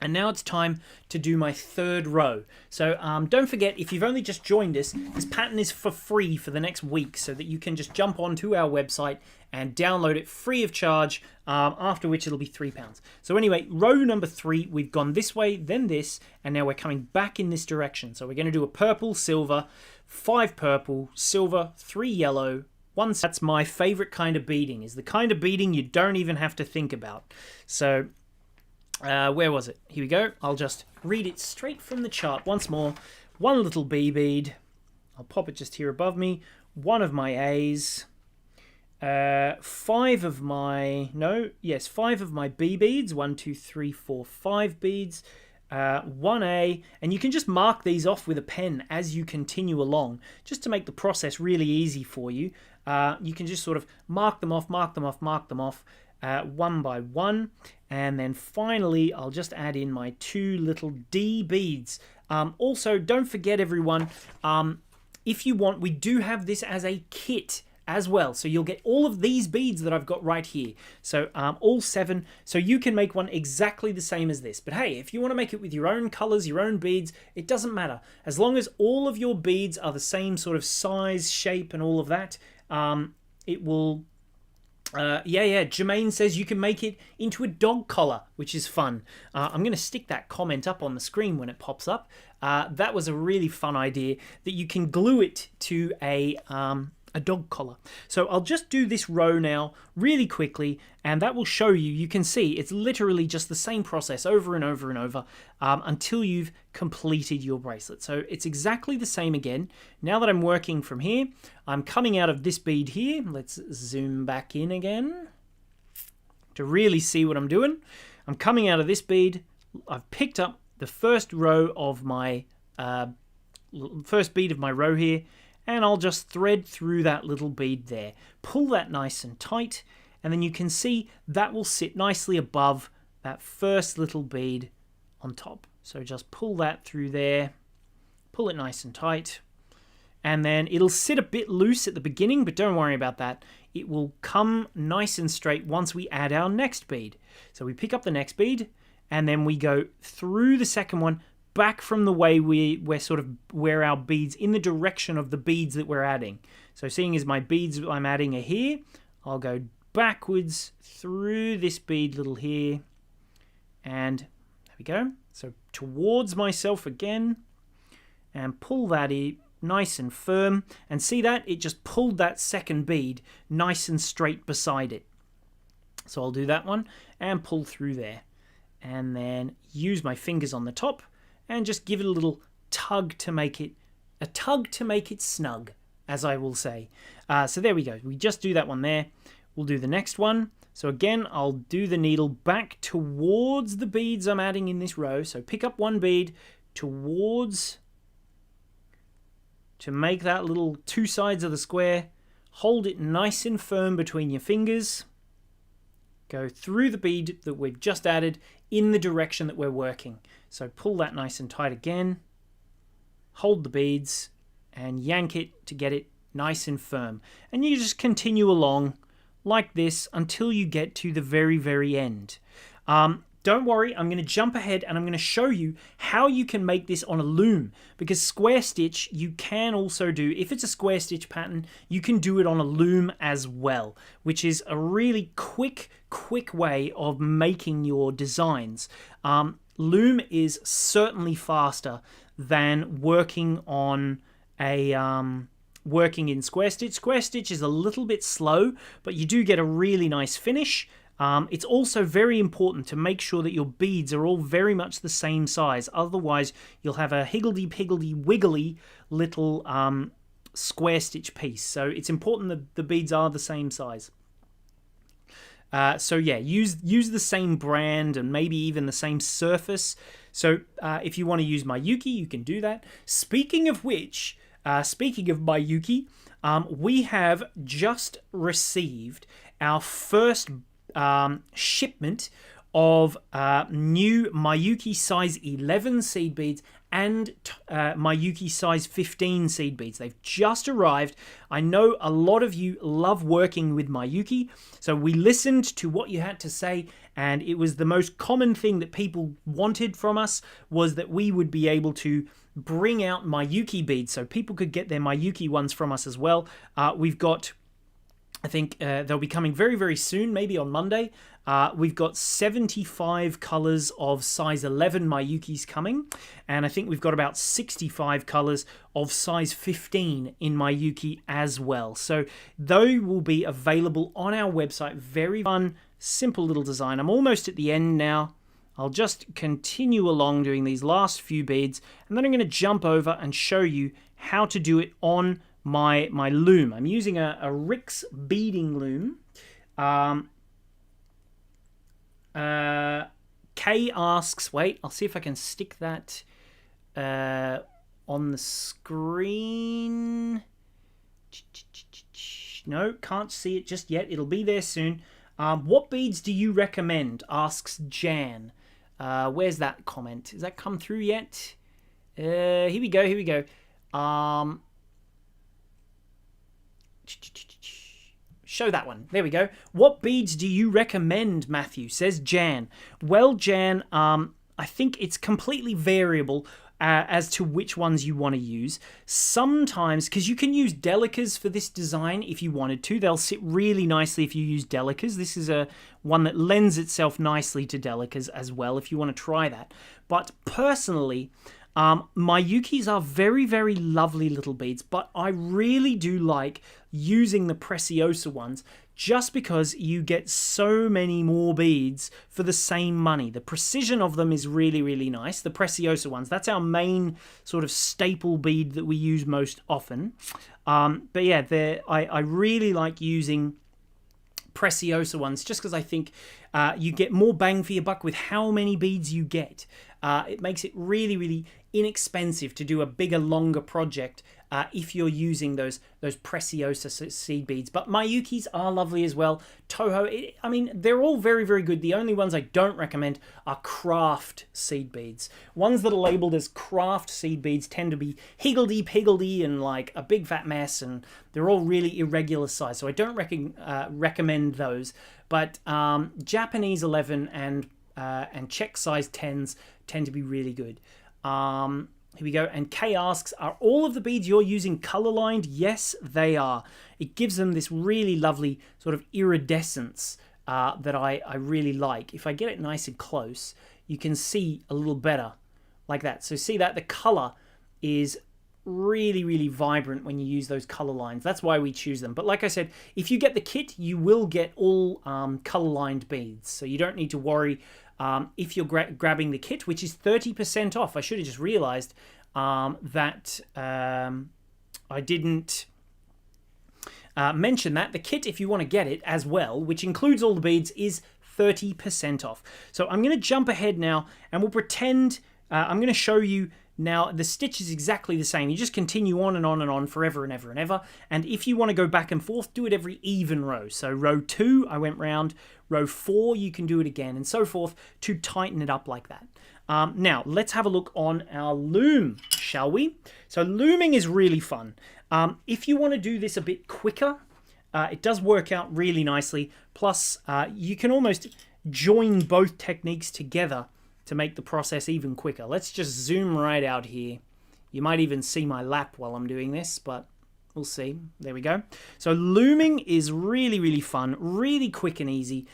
And now it's time to do my third row. So don't forget, if you've only just joined us, this pattern is for free for the next week so that you can just jump onto our website and download it free of charge, after which it'll be £3. So anyway, row number 3, we've gone this way, then this, and now we're coming back in this direction. So we're going to do a purple, silver, 5 purple, silver, 3 yellow, 1. That's my favorite kind of beading, is the kind of beading you don't even have to think about. So where was it? Here we go. I'll just read it straight from the chart once more. 1 little B bead. I'll pop it just here above me. 1 of my A's. 5 of my... No, yes, 5 of my B beads. 1, 2, 3, 4, 5 beads. 1 A. And you can just mark these off with a pen as you continue along, just to make the process really easy for you. You can just sort of mark them off, mark them off, mark them off. 1 by 1, and then finally I'll just add in my 2 little D beads. Also, don't forget everyone, if you want, we do have this as a kit as well, so you'll get all of these beads that I've got right here, so all 7, so you can make one exactly the same as this. But hey, if you want to make it with your own colors, your own beads, it doesn't matter, as long as all of your beads are the same sort of size, shape, and all of that. It will... yeah, Jermaine says you can make it into a dog collar, which is fun. I'm going to stick that comment up on the screen when it pops up. That was a really fun idea, that you can glue it to a dog collar. So I'll just do this row now really quickly, and that will show you. You can see it's literally just the same process over and over and over until you've completed your bracelet. So it's exactly the same again. Now that I'm working from here, I'm coming out of this bead here. Let's zoom back in again to really see what I'm doing. I'm coming out of this bead. I've picked up the first row of my first bead of my row here, and I'll just thread through that little bead there. Pull that nice and tight, and then you can see that will sit nicely above that first little bead on top. So just pull that through there, pull it nice and tight, and then it'll sit a bit loose at the beginning, but don't worry about that. It will come nice and straight once we add our next bead. So we pick up the next bead, and then we go through the second one, back from the way we're sort of where our beads, in the direction of the beads that we're adding. So seeing as my beads I'm adding are here, I'll go backwards through this bead little here, and there we go. So towards myself again, and pull that in nice and firm, and see that it just pulled that second bead nice and straight beside it. So I'll do that one and pull through there, and then use my fingers on the top and just give it a little tug to make it a tug to make it snug, as I will say. So there we go. We just do that one there. We'll do the next one. So again, I'll do the needle back towards the beads I'm adding in this row. So pick up one bead towards, to make that little two sides of the square. Hold it nice and firm between your fingers. Go through the bead that we've just added in the direction that we're working. So pull that nice and tight again. Hold the beads and yank it to get it nice and firm. And you just continue along like this until you get to the very, very end. Don't worry, I'm going to jump ahead and I'm going to show you how you can make this on a loom, because square stitch you can also do, if it's a square stitch pattern, you can do it on a loom as well, which is a really quick way of making your designs. Loom is certainly faster than working on a working in square stitch. Square stitch is a little bit slow, but you do get a really nice finish. It's also very important to make sure that your beads are all very much the same size. Otherwise, you'll have a higgledy-piggledy-wiggly little square stitch piece. So it's important that the beads are the same size. So yeah, use the same brand and maybe even the same surface. So if you want to use Mayuki, you can do that. Speaking of which, speaking of Mayuki, we have just received our first shipment of new Mayuki size 11 seed beads and Mayuki size 15 seed beads. They've just arrived. I know a lot of you love working with Mayuki, so we listened to what you had to say, and it was the most common thing that people wanted from us was that we would be able to bring out Mayuki beads so people could get their Mayuki ones from us as well. We've got, I think they'll be coming very, very soon, maybe on Monday. We've got 75 colors of size 11 Mayukis coming, and I think we've got about 65 colors of size 15 in Mayuki as well. So they will be available on our website. Very fun, simple little design. I'm almost at the end now. I'll just continue along doing these last few beads, and then I'm going to jump over and show you how to do it on my loom. I'm using a Rix beading loom. Kay asks, wait, I'll see if I can stick that on the screen. No, can't see it just yet. It'll be there soon. What beads do you recommend? Asks Jan. Where's that comment? Has that come through yet? Here we go. Show that one. There we go. What beads do you recommend, Mathew? Says Jan. Well, Jan, I think it's completely variable as to which ones you want to use. Sometimes, because you can use delicas for this design if you wanted to. They'll sit really nicely if you use delicas. This is one that lends itself nicely to delicas as well if you want to try that. But personally, Mayukis are very, very lovely little beads, but I really do like using the Preciosa ones just because you get so many more beads for the same money. The precision of them is really, really nice. The Preciosa ones, that's our main sort of staple bead that we use most often. But yeah, I really like using Preciosa ones just because I think you get more bang for your buck with how many beads you get. It makes it really, really inexpensive to do a bigger, longer project if you're using those Preciosa seed beads. But Mayukis are lovely as well. Toho, I mean, they're all very, very good. The only ones I don't recommend are craft seed beads. Ones that are labeled as craft seed beads tend to be higgledy-piggledy and like a big fat mess, and they're all really irregular size. So I don't recommend those. But Japanese 11 and Czech size 10s tend to be really good. Here we go. And Kay asks, are all of the beads you're using color lined? Yes, they are. It gives them this really lovely sort of iridescence that I really like. If I get it nice and close, you can see a little better like that. So see that the color is really, really vibrant when you use those color lines. That's why we choose them. But like I said, if you get the kit, you will get all color lined beads. So you don't need to worry if you're grabbing the kit, which is 30% off. I should have just realized that I didn't mention that the kit, if you want to get it as well, which includes all the beads, is 30% off. So I'm going to jump ahead now, and we'll pretend I'm going to show you now. The stitch is exactly the same. You just continue on and on and on forever and ever and ever. And if you want to go back and forth, do it every even row. So row 2, I went round. Row 4, you can do it again, and so forth to tighten it up like that. Now, let's have a look on our loom, shall we? So looming is really fun. If you want to do this a bit quicker, it does work out really nicely. Plus, you can almost join both techniques together to make the process even quicker. Let's just zoom right out here. You might even see my lap while I'm doing this, but we'll see. There we go. So looming is really, really fun, really quick and easy.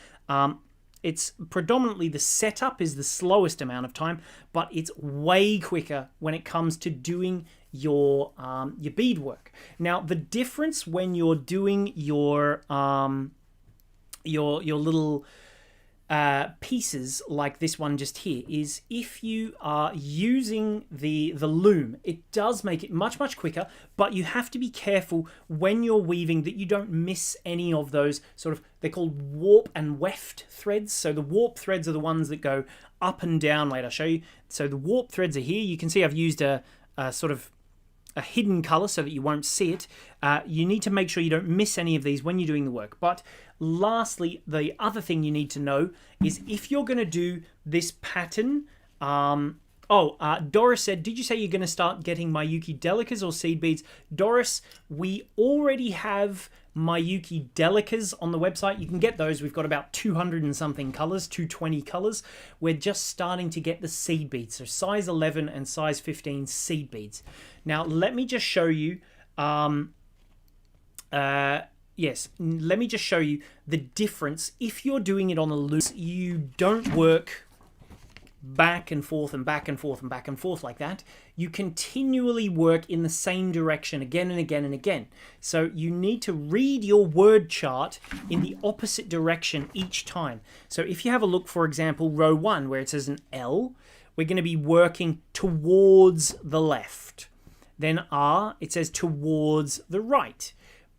It's predominantly the setup is the slowest amount of time, but it's way quicker when it comes to doing your beadwork. Now, the difference when you're doing your little pieces like this one just here is if you are using the loom, it does make it much quicker, but you have to be careful when you're weaving that you don't miss any of those sort of, they're called warp and weft threads. So the warp threads are the ones that go up and down. Wait, I'll show you. So the warp threads are here. You can see I've used a sort of a hidden color so that you won't see it. You need to make sure you don't miss any of these when you're doing the work. But lastly, the other thing you need to know is if you're going to do this pattern. Doris said, did you say you're going to start getting Miyuki Delicas or seed beads? Doris, we already have Miyuki Delicas on the website. You can get those. We've got about 200 and something colors, 220 colors. We're just starting to get the seed beads. So size 11 and size 15 seed beads. Now, let me just show you. Yes, let me just show you the difference. If you're doing it on a loop, you don't work back and forth and back and forth and back and forth like that. You continually work in the same direction again and again and again. So you need to read your word chart in the opposite direction each time. So if you have a look, for example, row 1 where it says an L, we're going to be working towards the left. Then R, it says towards the right.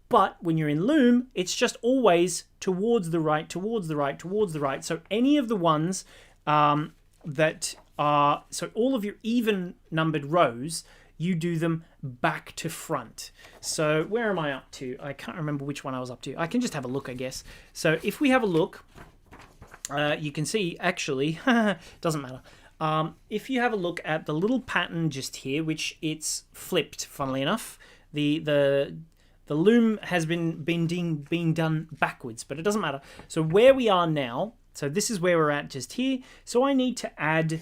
But when you're in loom, it's just always towards the right, towards the right, towards the right. So any of the ones that are, so all of your even numbered rows, you do them back to front. So where am I up to? I can't remember which one I was up to. I can just have a look, I guess. So if we have a look, you can see, actually, doesn't matter. If you have a look at the little pattern just here, which it's flipped, funnily enough, the loom has been done backwards, but it doesn't matter. So where we are now, so this is where we're at just here. So I need to add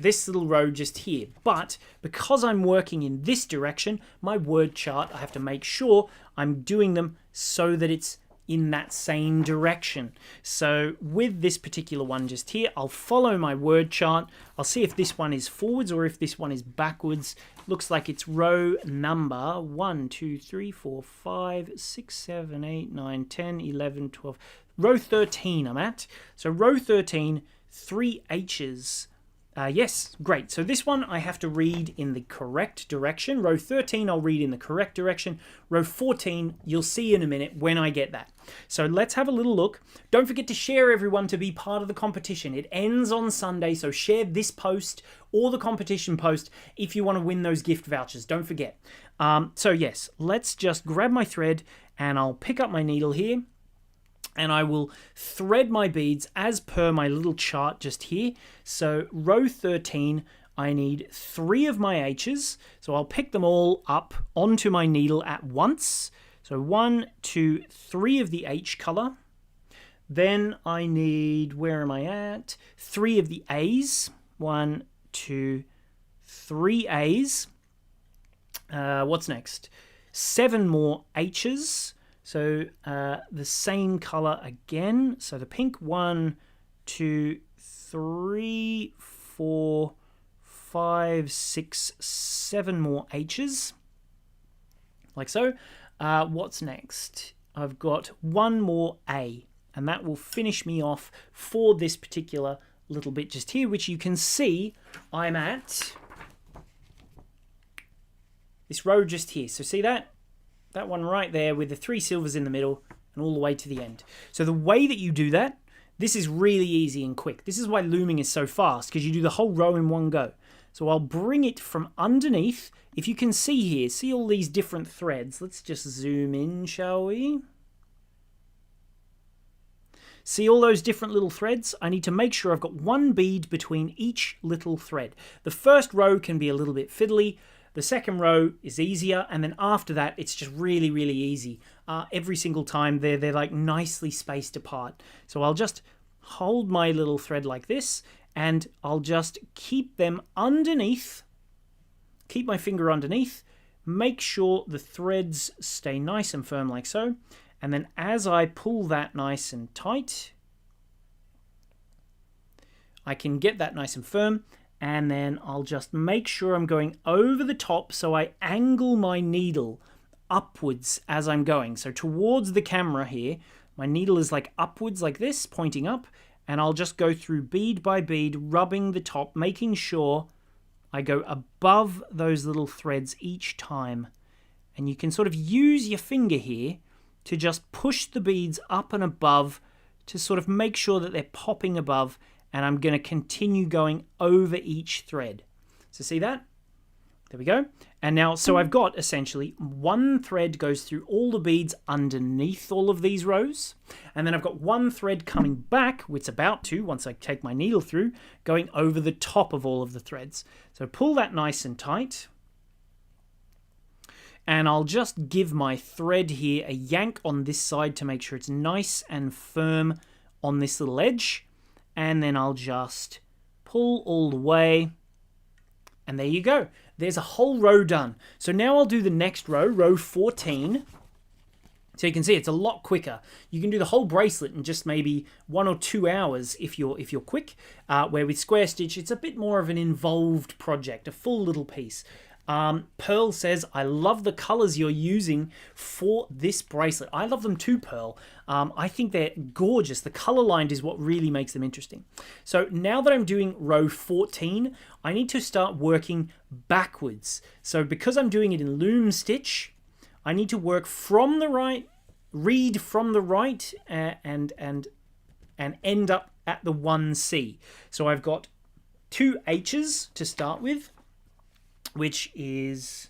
this little row just here. But because I'm working in this direction, my word chart, I have to make sure I'm doing them so that it's in that same direction. So with this particular one just here, I'll follow my word chart. I'll see if this one is forwards or if this one is backwards. Looks like it's row number 1, 2, 3, 4, 5, 6, 7, 8, 9, 10, 11, 12. Row 13 I'm at. So row 13, 3 H's. Yes, great. So this one I have to read in the correct direction. Row 13 I'll read in the correct direction. Row 14 you'll see in a minute when I get that. So let's have a little look. Don't forget to share, everyone, to be part of the competition. It ends on Sunday, so share this post or the competition post if you want to win those gift vouchers. Don't forget. So yes, let's just grab my thread and I'll pick up my needle here. And I will thread my beads as per my little chart just here. So row 13, I need 3 of my H's. So I'll pick them all up onto my needle at once. So 1, 2, 3 of the H color. Then I need, where am I at? 3 of the A's. 1, 2, 3 A's. What's next? 7 more H's. So the same color again. So the pink, 1, 2, 3, 4, 5, 6, 7 more H's. Like so. What's next? I've got 1 more A. And that will finish me off for this particular little bit just here, which you can see I'm at This row just here. So see that? That one right there with the 3 silvers in the middle and all the way to the end. So the way that you do that, this is really easy and quick. This is why looming is so fast, because you do the whole row in one go. So I'll bring it from underneath. If you can see here, see all these different threads. Let's just zoom in, shall we? See all those different little threads? I need to make sure I've got one bead between each little thread. The first row can be a little bit fiddly. The second row is easier, and then after that, it's just really, really easy. Every single time, they're like nicely spaced apart. So I'll just hold my little thread like this, and I'll just keep them underneath. Keep my finger underneath. Make sure the threads stay nice and firm like so. And then as I pull that nice and tight, I can get that nice and firm. And then I'll just make sure I'm going over the top, so I angle my needle upwards as I'm going. So towards the camera here, my needle is like upwards like this, pointing up, and I'll just go through bead by bead, rubbing the top, making sure I go above those little threads each time. And you can sort of use your finger here to just push the beads up and above to sort of make sure that they're popping above. And I'm going to continue going over each thread. So see that? There we go. And now, so I've got essentially one thread goes through all the beads underneath all of these rows. And then I've got one thread coming back, which it's about to, once I take my needle through, going over the top of all of the threads. So pull that nice and tight. And I'll just give my thread here a yank on this side to make sure it's nice and firm on this little edge. And then I'll just pull all the way. And there you go. There's a whole row done. So now I'll do the next row, row 14. So you can see it's a lot quicker. You can do the whole bracelet in just maybe 1 or 2 hours if you're quick. Where with square stitch, it's a bit more of an involved project, a full little piece. Pearl says, I love the colors you're using for this bracelet. I love them too, Pearl. I think they're gorgeous. The color line is what really makes them interesting. So now that I'm doing row 14, I need to start working backwards. So because I'm doing it in loom stitch, I need to work from the right, read from the right, and end up at the 1C. So I've got 2 H's to start with, which is,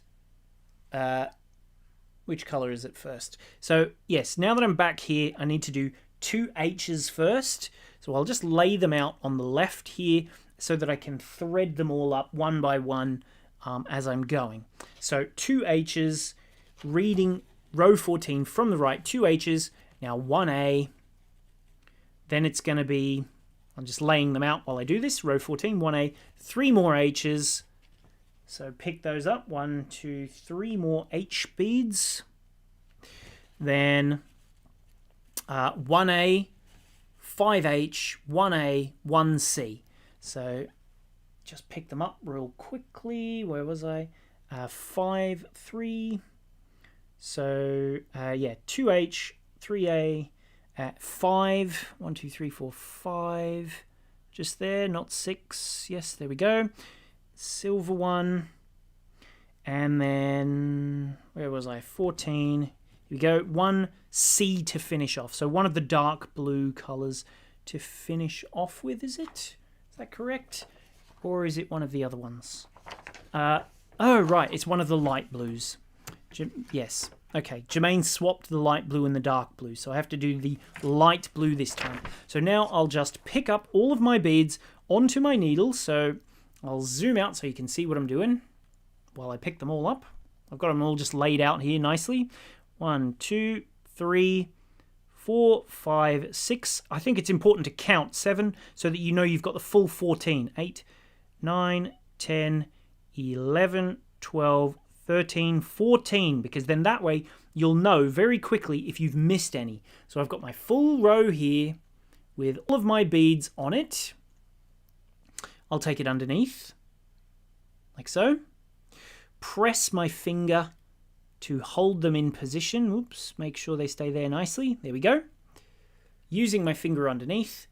which color is it first? So yes, now that I'm back here, I need to do 2 H's first. So I'll just lay them out on the left here so that I can thread them all up one by one as I'm going. So 2 H's, reading row 14 from the right, 2 H's, now 1A. Then it's going to be, I'm just laying them out while I do this, row 14, 1A, 3 more H's. So pick those up, 1, 2, 3 more H beads. Then 1A, 5H, 1A, 1C. So just pick them up real quickly. Where was I? 5, 3. So yeah, 2H, 3A, 5. 1, 2, 3, 4, 5. Just there, not 6. Yes, there we go. Silver one, and then where was I? 14. Here we go. 1C to finish off. So one of the dark blue colors to finish off with. Is it? Is that correct? Or is it one of the other ones? Oh right, it's one of the light blues. Yes. Okay, Jermaine swapped the light blue and the dark blue, so I have to do the light blue this time. So now I'll just pick up all of my beads onto my needle. So I'll zoom out so you can see what I'm doing while I pick them all up. I've got them all just laid out here nicely. 1, 2, 3, 4, 5, 6. I think it's important to count 7 so that you know you've got the full 14. 8, 9, 10, 11, 12, 13, 14, because then that way you'll know very quickly if you've missed any. So I've got my full row here with all of my beads on it. I'll take it underneath, like so. Press my finger to hold them in position. Oops, make sure they stay there nicely. There we go. Using my finger underneath,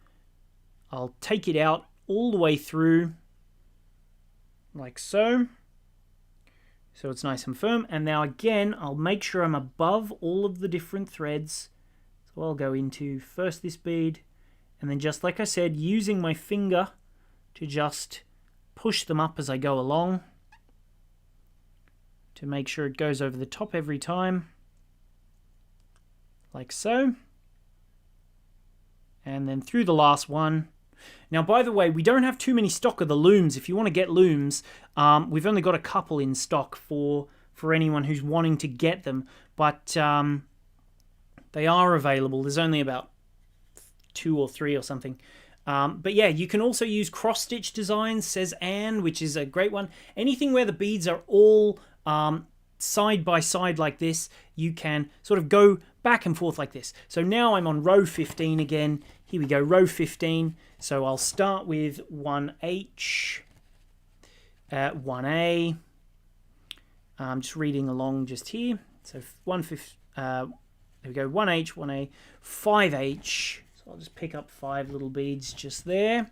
I'll take it out all the way through, like so. so it's nice and firm. And now again, I'll make sure I'm above all of the different threads. So I'll go into first this bead, and then just like I said, using my finger to just push them up as I go along to make sure it goes over the top every time, like so. And then through the last one. Now, by the way, we don't have too many stock of the looms. If you want to get looms, we've only got a couple in stock for anyone who's wanting to get them, but they are available. There's only about 2 or 3 or something. But yeah, you can also use cross-stitch designs, says Anne, which is a great one. Anything where the beads are all side by side like this, you can sort of go back and forth like this. So now I'm on row 15 again. Here we go, row 15. So I'll start with 1H, 1A. I'm just reading along just here. So there we go, 1H, 1A, 5H. So I'll just pick up 5 little beads just there.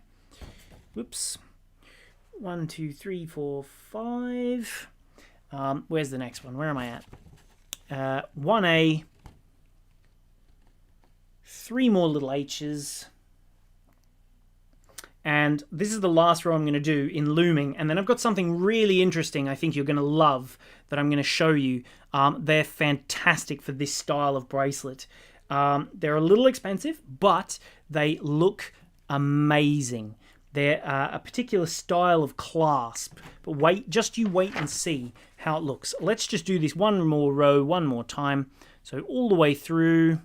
Whoops. 1, 2, 3, 4, 5. Where's the next one? Where am I at? 1A. 3 more little H's. And this is the last row I'm going to do in looming. And then I've got something really interesting I think you're going to love that I'm going to show you. They're fantastic for this style of bracelet. They're a little expensive, but they look amazing. They're a particular style of clasp. But you wait and see how it looks. Let's just do this one more row, one more time. So all the way through,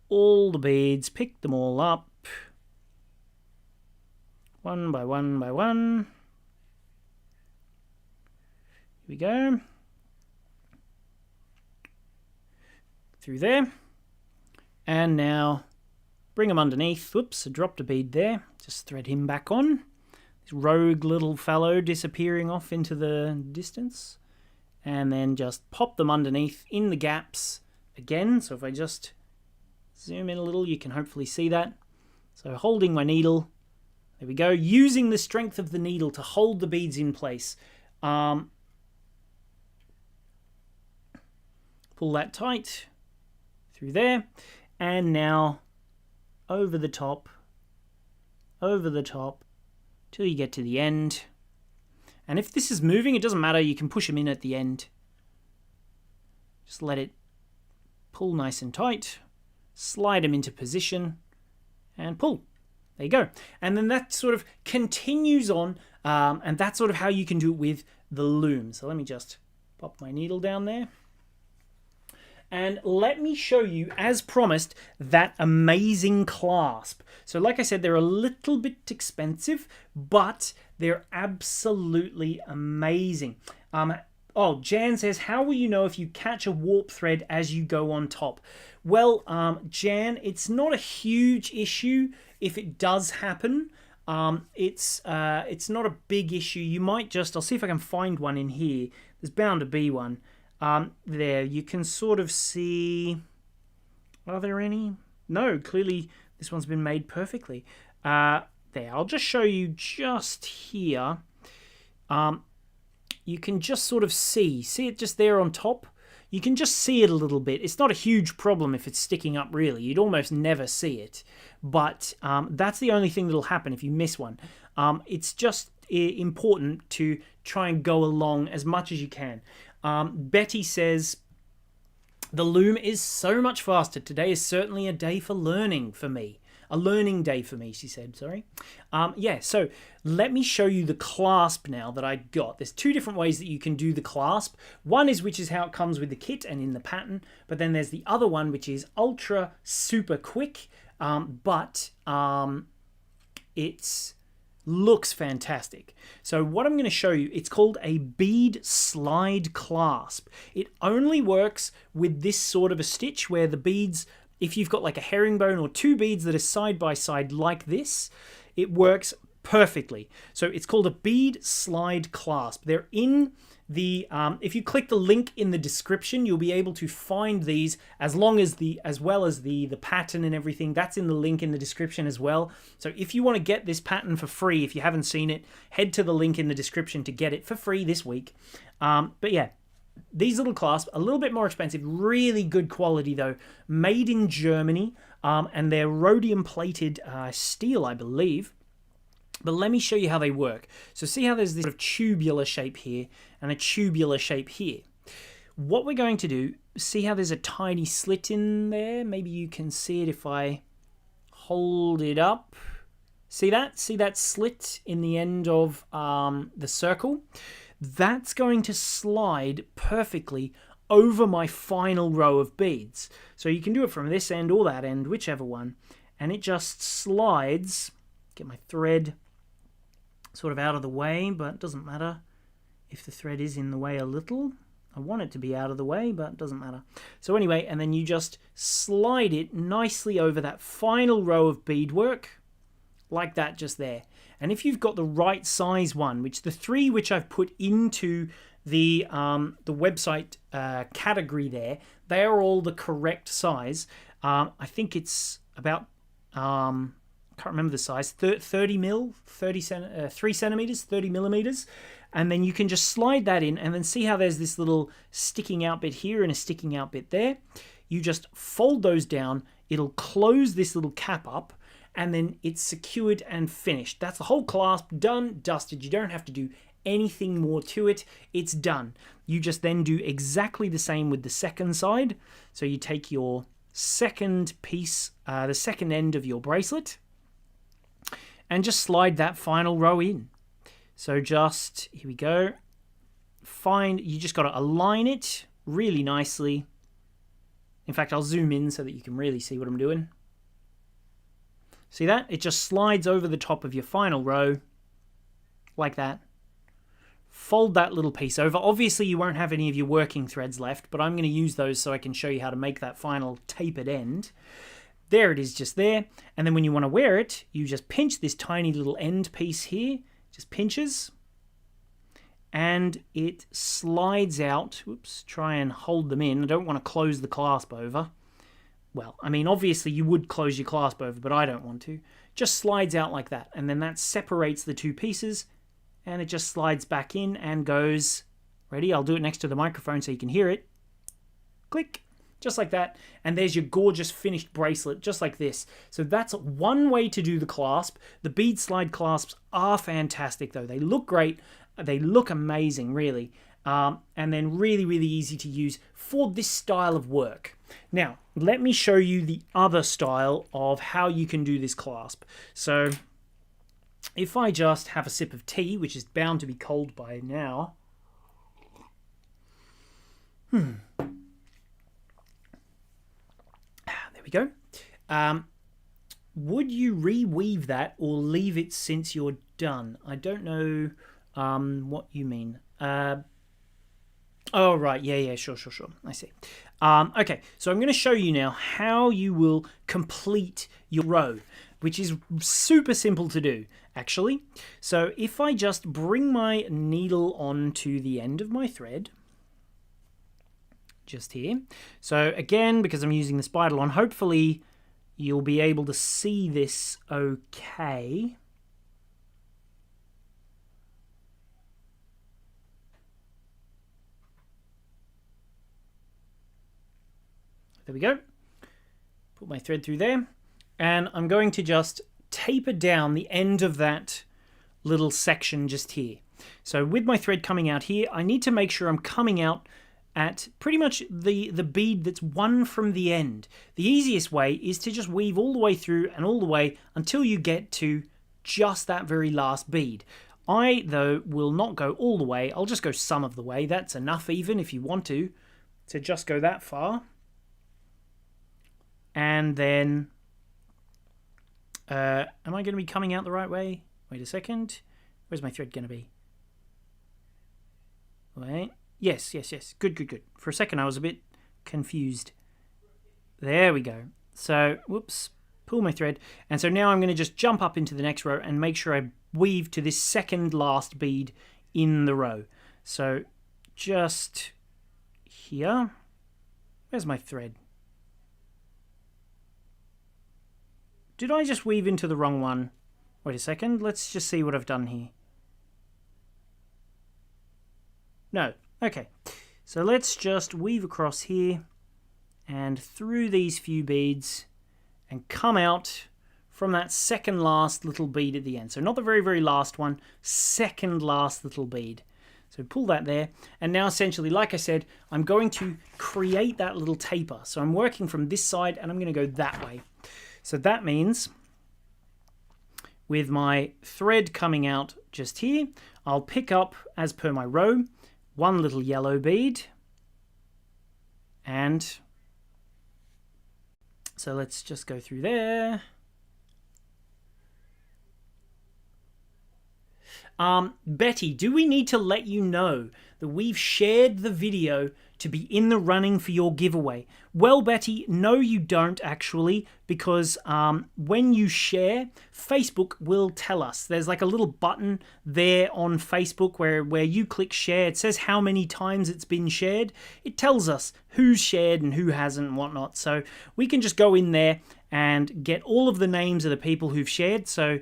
all the beads, pick them all up. One by one by one. Here we go. Through there. And now bring them underneath. Whoops, I dropped a bead there. Just thread him back on. This rogue little fellow disappearing off into the distance. And then just pop them underneath in the gaps again. So if I just zoom in a little, you can hopefully see that. So holding my needle. There we go. Using the strength of the needle to hold the beads in place. Pull that tight through there. And now over the top, till you get to the end. And if this is moving, it doesn't matter. You can push them in at the end. Just let it pull nice and tight. Slide them into position and pull. There you go. And then that sort of continues on, and that's sort of how you can do it with the loom. So let me just pop my needle down there. And let me show you, as promised, that amazing clasp. So like I said, they're a little bit expensive, but they're absolutely amazing. Jan says, how will you know if you catch a warp thread as you go on top? Well, Jan, it's not a huge issue if it does happen. It's not a big issue. You might just, I'll see if I can find one in here. There's bound to be one. There, you can sort of see, are there any? No, clearly this one's been made perfectly. There, I'll just show you just here. You can just sort of see it just there on top. You can just see it a little bit. It's not a huge problem if it's sticking up really. You'd almost never see it. But that's the only thing that'll happen if you miss one. It's just important to try and go along as much as you can. Betty says, the loom is so much faster. Today is certainly a day for learning for me. A learning day for me, she said, sorry. Yeah, so let me show you the clasp now that I got. There's 2 different ways that you can do the clasp. One is which is how it comes with the kit and in the pattern, but then there's the other one which is ultra super quick, but it looks fantastic. So what I'm going to show you, it's called a bead slide clasp. It only works with this sort of a stitch where the beads, if you've got like a herringbone or 2 beads that are side by side like this, it works perfectly. So it's called a bead slide clasp. They're in the, if you click the link in the description, you'll be able to find these as well as the pattern and everything. That's in the link in the description as well. So if you want to get this pattern for free, if you haven't seen it, head to the link in the description to get it for free this week. But yeah, these little clasps, a little bit more expensive, really good quality though, made in Germany, and they're rhodium plated steel, I believe. But let me show you how they work. So see how there's this sort of tubular shape here and a tubular shape here. What we're going to do, see how there's a tiny slit in there? Maybe you can see it if I hold it up. See that? See that slit in the end of the circle? That's going to slide perfectly over my final row of beads. So you can do it from this end or that end, whichever one. And it just slides. Get my thread sort of out of the way, but it doesn't matter if the thread is in the way a little. I want it to be out of the way, but it doesn't matter. So anyway, and then you just slide it nicely over that final row of beadwork, like that just there. And if you've got the right size one, which the 3 which I've put into the website category there, they are all the correct size. I think it's about... can't remember the size, 30 mil, 3 centimeters, 30 millimeters, and then you can just slide that in, and then see how there's this little sticking out bit here and a sticking out bit there. You just fold those down, it'll close this little cap up, and then it's secured and finished. That's the whole clasp, done, dusted. You don't have to do anything more to it. It's done. You just then do exactly the same with the second side. So you take your second piece, the second end of your bracelet, and just slide that final row in. So just, here we go. You just got to align it really nicely. In fact, I'll zoom in so that you can really see what I'm doing. See that? It just slides over the top of your final row, like that. Fold that little piece over. Obviously, you won't have any of your working threads left, but I'm going to use those so I can show you how to make that final tapered end. There it is, just there. And then when you want to wear it, you just pinch this tiny little end piece here. Just pinches. And it slides out. Oops, try and hold them in. I don't want to close the clasp over. Well, I mean, obviously you would close your clasp over, but I don't want to. Just slides out like that. And then that separates the two pieces. And it just slides back in and goes... Ready? I'll do it next to the microphone so you can hear it. Click. Just like that, and there's your gorgeous finished bracelet, just like this. So that's one way to do the clasp. The bead slide clasps are fantastic, though. They look great. They look amazing, really. And then really, really easy to use for this style of work. Now, let me show you the other style of how you can do this clasp. So if I just have a sip of tea, which is bound to be cold by now. There we go. Would you reweave that or leave it since you're done? I don't know what you mean. Oh, right. Yeah, sure. I see. Okay, so I'm going to show you now how you will complete your row, which is super simple to do, actually. So if I just bring my needle onto the end of my thread, just here. So again, because I'm using the spider one, hopefully you'll be able to see this okay. There we go. Put my thread through there. And I'm going to just taper down the end of that little section just here. So with my thread coming out here, I need to make sure I'm coming out at pretty much the bead that's one from the end. The easiest way is to just weave all the way through and all the way until you get to just that very last bead. I, though, will not go all the way. I'll just go some of the way. That's enough even if you want to just go that far. And then, am I going to be coming out the right way? Wait a second. Where's my thread going to be? Wait. Yes. Good. For a second I was a bit confused. There we go. So, whoops, pull my thread. And so now I'm going to just jump up into the next row and make sure I weave to this second last bead in the row. So, just here. Where's my thread? Did I just weave into the wrong one? Wait a second, let's just see what I've done here. No. Okay, So let's just weave across here and through these few beads and come out from that second last little bead at the end. So not the very, very last one, second last little bead. So pull that there. And now essentially, like I said, I'm going to create that little taper. So I'm working from this side and I'm going to go that way. So that means with my thread coming out just here, I'll pick up, as per my row, one little yellow bead. And so let's just go through there. Betty, do we need to let you know that we've shared the video to be in the running for your giveaway? Well, Betty, no you don't actually, because when you share, Facebook will tell us. There's like a little button there on Facebook where you click share. It says how many times it's been shared. It tells us who's shared and who hasn't and whatnot. So we can just go in there and get all of the names of the people who've shared. So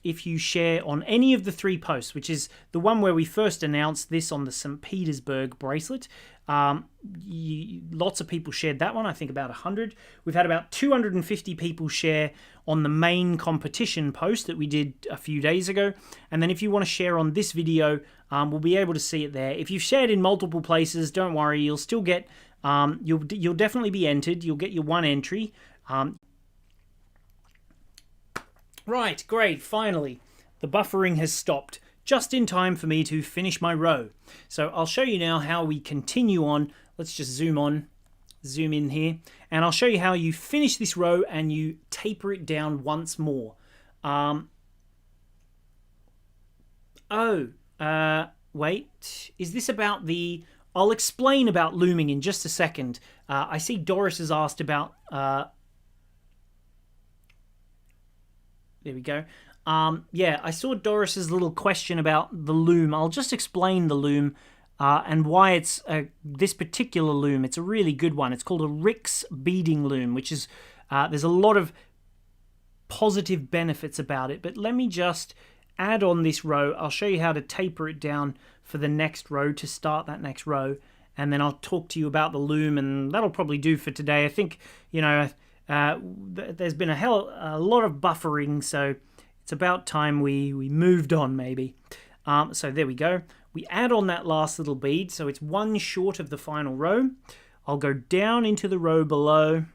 if you share on any of the 3 posts, which is the one where we first announced this on the St. Petersburg bracelet, lots of people shared that one, I think about 100. We've had about 250 people share on the main competition post that we did a few days ago. And then if you want to share on this video, we'll be able to see it there. If you've shared in multiple places, don't worry, you'll still get, you'll definitely be entered. You'll get your 1 entry. Right, great, finally. The buffering has stopped, just in time for me to finish my row. So I'll show you now how we continue on. Let's just zoom in here, and I'll show you how you finish this row and you taper it down once more. Wait, is this about the... I'll explain about looming in just a second. I see Doris has asked about... There we go. Yeah, I saw Doris's little question about the loom. I'll just explain the loom and why it's this particular loom. It's a really good one. It's called a Rix beading loom, which is there's a lot of positive benefits about it. But let me just add on this row. I'll show you how to taper it down for the next row to start that next row, and then I'll talk to you about the loom, and that'll probably do for today. I think, you know, there's been a lot of buffering, so it's about time we moved on maybe. So there we go. We add on that last little bead, so it's 1 short of the final row. I'll go down into the row below.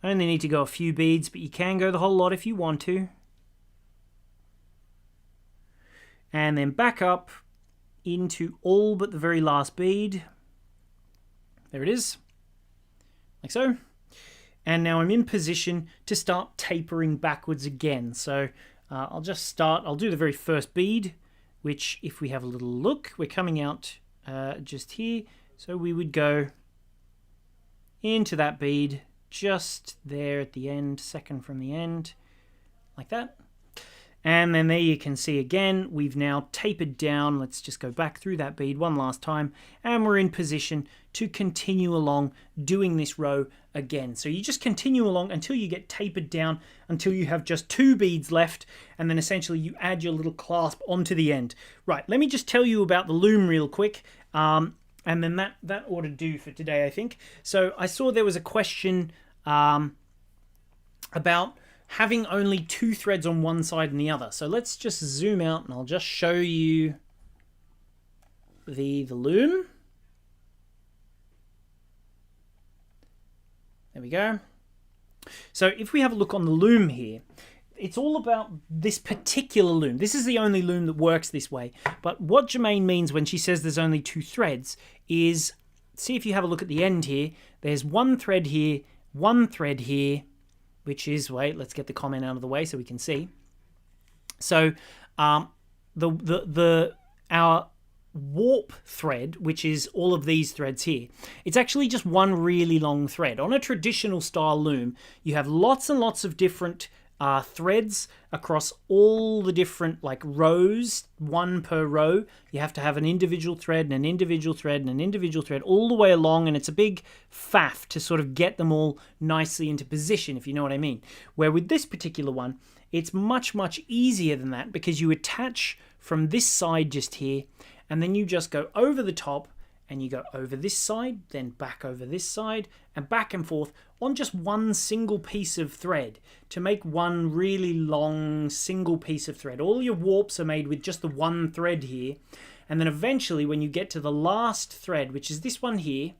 I only need to go a few beads, but you can go the whole lot if you want to. And then back up into all but the very last bead. There it is. Like so. And now I'm in position to start tapering backwards again. So I'll do the very first bead, which if we have a little look, we're coming out just here. So we would go into that bead just there at the end, second from the end, like that. And then there you can see again, we've now tapered down. Let's just go back through that bead one last time, and we're in position to continue along doing this row again. So you just continue along until you get tapered down, until you have just 2 beads left, and then essentially you add your little clasp onto the end. Right, let me just tell you about the loom real quick, and then that ought to do for today, I think. So I saw there was a question about having only 2 threads on one side and the other. So let's just zoom out and I'll just show you the loom. There we go. So if we have a look on the loom here, it's all about this particular loom. This is the only loom that works this way. But what Jermaine means when she says there's only 2 threads is, see if you have a look at the end here, there's 1 thread here, 1 thread here, which is, wait, let's get the comment out of the way so we can see. So our warp thread, which is all of these threads here, it's actually just 1 really long thread. On a traditional style loom, you have lots and lots of different threads across all the different like rows, 1 per row. You have to have an individual thread and an individual thread and an individual thread all the way along, and it's a big faff to sort of get them all nicely into position, if you know what I mean. Where with this particular one, it's much, much easier than that, because you attach from this side just here, and then you just go over the top, and you go over this side, then back over this side, and back and forth on just one single piece of thread to make one really long single piece of thread. All your warps are made with just the one thread here, and then eventually when you get to the last thread, which is this one here,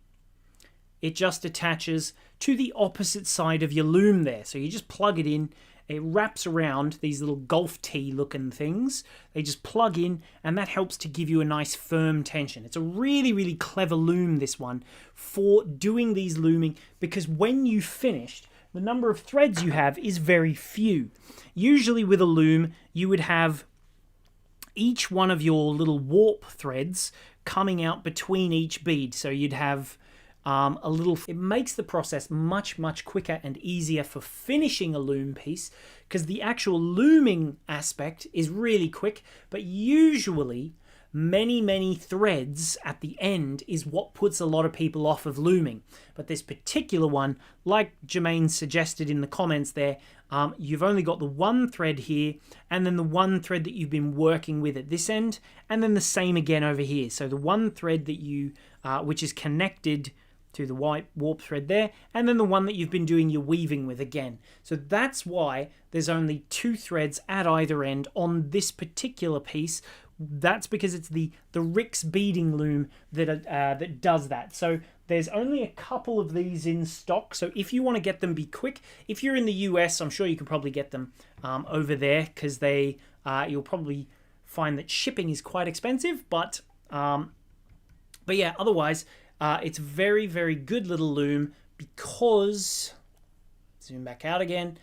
it just attaches to the opposite side of your loom there. So you just plug it in. It wraps around these little golf tee looking things. They just plug in, and that helps to give you a nice firm tension. It's a really, really clever loom, this one, for doing these looming, because when you've finished, the number of threads you have is very few. Usually with a loom, you would have each one of your little warp threads coming out between each bead. So you'd have a little. It makes the process much, much quicker and easier for finishing a loom piece, because the actual looming aspect is really quick, but usually many threads at the end is what puts a lot of people off of looming. But this particular one, like Jermaine suggested in the comments there, you've only got the one thread here, and then the one thread that you've been working with at this end, and then the same again over here. So the one thread that you which is connected to the white warp thread there, and then the one that you've been doing your weaving with again. So that's why there's only two threads at either end on this particular piece. That's because it's the Rix beading loom that does that. So there's only a couple of these in stock. So if you want to get them, be quick. If you're in the US, I'm sure you can probably get them over there, because they you'll probably find that shipping is quite expensive. But yeah, otherwise, it's very, very good little loom, because, zoom back out again,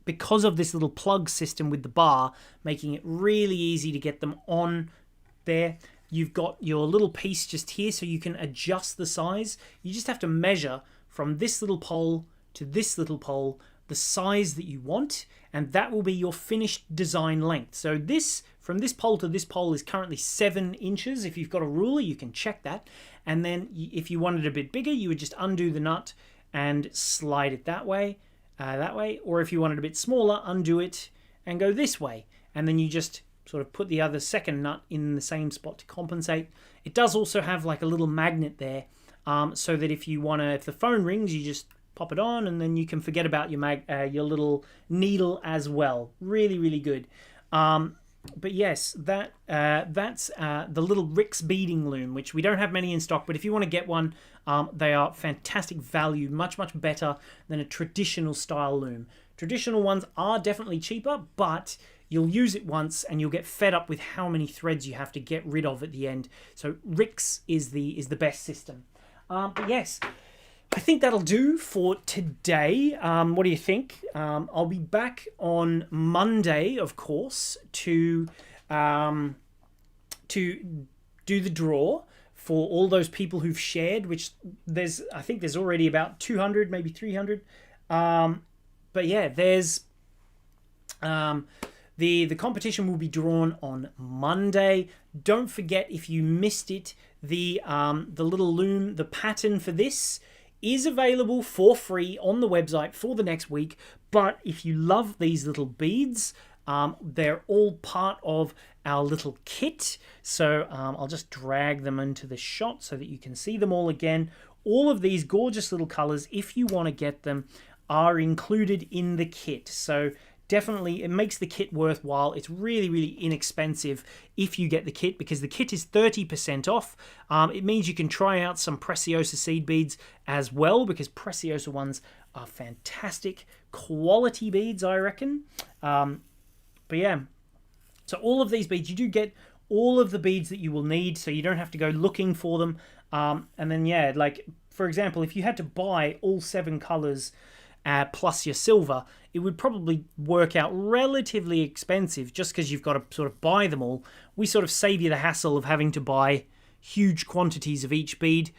because of this little plug system with the bar, making it really easy to get them on there. You've got your little piece just here, so you can adjust the size. You just have to measure from this little pole to this little pole the size that you want, and that will be your finished design length. So this, from this pole to this pole, is currently 7 inches. If you've got a ruler, you can check that. And then if you wanted it a bit bigger, you would just undo the nut and slide it that way. Or if you wanted a bit smaller, undo it and go this way. And then you just sort of put the other second nut in the same spot to compensate. It does also have like a little magnet there, so that if the phone rings, you just pop it on, and then you can forget about your little needle as well. Really, really good. But yes, that's the little Rix beading loom, which we don't have many in stock, but if you want to get one, they are fantastic value, much, much better than a traditional style loom. Traditional ones are definitely cheaper, but you'll use it once and you'll get fed up with how many threads you have to get rid of at the end. So Rix is the best system. But yes, I think that'll do for today. What do you think? I'll be back on Monday, of course, to do the draw for all those people who've shared, which I think there's already about 200, maybe 300. But yeah, there's the competition will be drawn on Monday. Don't forget, if you missed it, the little loom, the pattern for this is available for free on the website for the next week. But if you love these little beads, they're all part of our little kit. So I'll just drag them into the shot so that you can see them all again. All of these gorgeous little colors, if you want to get them, are included in the kit. So definitely, it makes the kit worthwhile. It's really, really inexpensive if you get the kit, because the kit is 30% off. It means you can try out some Preciosa seed beads as well, because Preciosa ones are fantastic quality beads, I reckon. But yeah, so all of these beads, you do get all of the beads that you will need, so you don't have to go looking for them. And then, yeah, like, for example, if you had to buy all 7 colors plus your silver, it would probably work out relatively expensive, just because you've got to sort of buy them all. We sort of save you the hassle of having to buy huge quantities of each bead.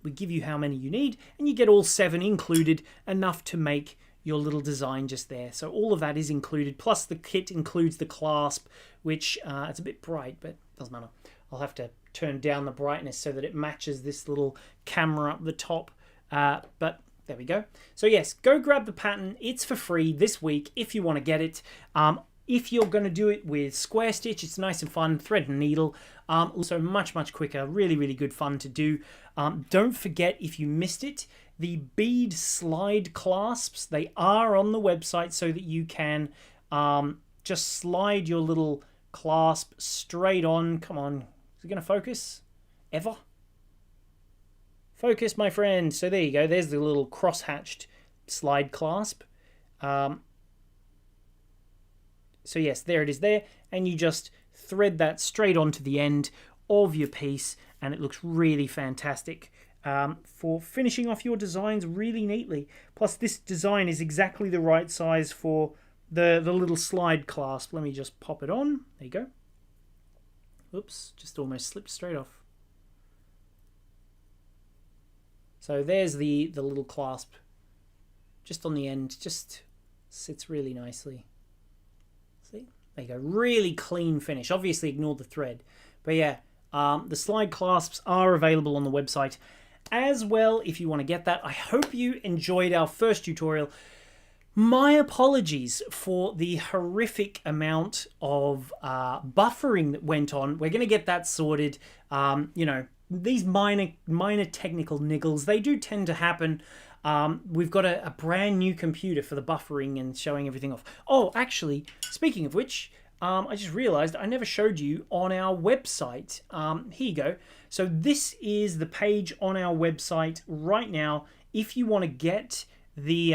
We give you how many you need, and you get all 7 included, enough to make your little design just there. So all of that is included, plus the kit includes the clasp, which it's a bit bright, but doesn't matter. I'll have to turn down the brightness so that it matches this little camera up the top. But there we go. So yes, go grab the pattern. It's for free this week if you want to get it. If you're going to do it with square stitch, it's nice and fun, thread and needle. Also much quicker, really good fun to do. Don't forget, if you missed it, the bead slide clasps, they are on the website so that you can just slide your little clasp straight on. Come on, is it going to focus? Ever? Focus, my friend. So there you go, there's the little cross-hatched slide clasp. So yes, there it is there, and you just thread that straight onto the end of your piece, and it looks really fantastic for finishing off your designs really neatly. Plus, this design is exactly the right size for the little slide clasp. Let me just pop it on. There you go. Oops, just almost slipped straight off. So there's the little clasp just on the end, just sits really nicely. See? There you go. Really clean finish. Obviously ignore the thread. But yeah, the slide clasps are available on the website as well if you want to get that. I hope you enjoyed our first tutorial. My apologies for the horrific amount of buffering that went on. We're going to get that sorted. You know, these minor technical niggles, they do tend to happen. We've got a brand new computer for the buffering and showing everything off. Oh, actually, speaking of which, I just realized I never showed you on our website. Here you go. So this is the page on our website right now. If you want to get the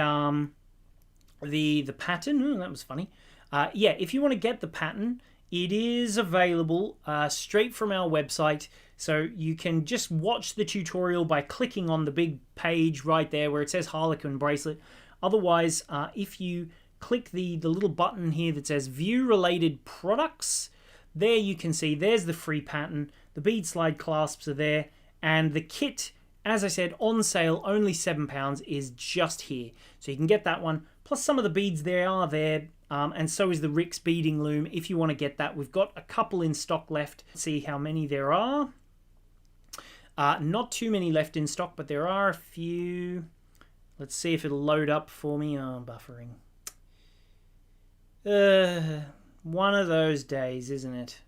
pattern, oh, that was funny. Yeah, if you want to get the pattern, it is available straight from our website. So you can just watch the tutorial by clicking on the big page right there where it says Harlequin Bracelet. Otherwise, if you click the little button here that says View Related Products, there you can see there's the free pattern. The bead slide clasps are there. And the kit, as I said, on sale, only £7, is just here. So you can get that one. Plus some of the beads there are there. And so is the Rick's beading loom if you want to get that. We've got a couple in stock left. Let's see how many there are. Not too many left in stock, but there are a few. Let's see if it'll load up for me. Oh, buffering. One of those days, isn't it?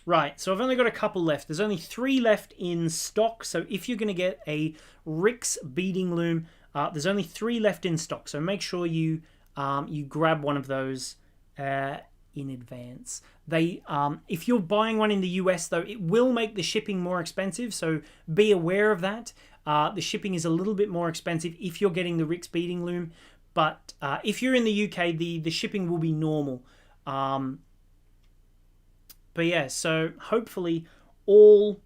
Right, so I've only got a couple left. There's only 3 left in stock. So if you're going to get a Rick's beading loom, there's only 3 left in stock. So make sure you grab one of those in advance. They, if you're buying one in the US though, it will make the shipping more expensive, so be aware of that. The shipping is a little bit more expensive if you're getting the Rick's beading loom, but if you're in the UK, the shipping will be normal. But yeah, so hopefully all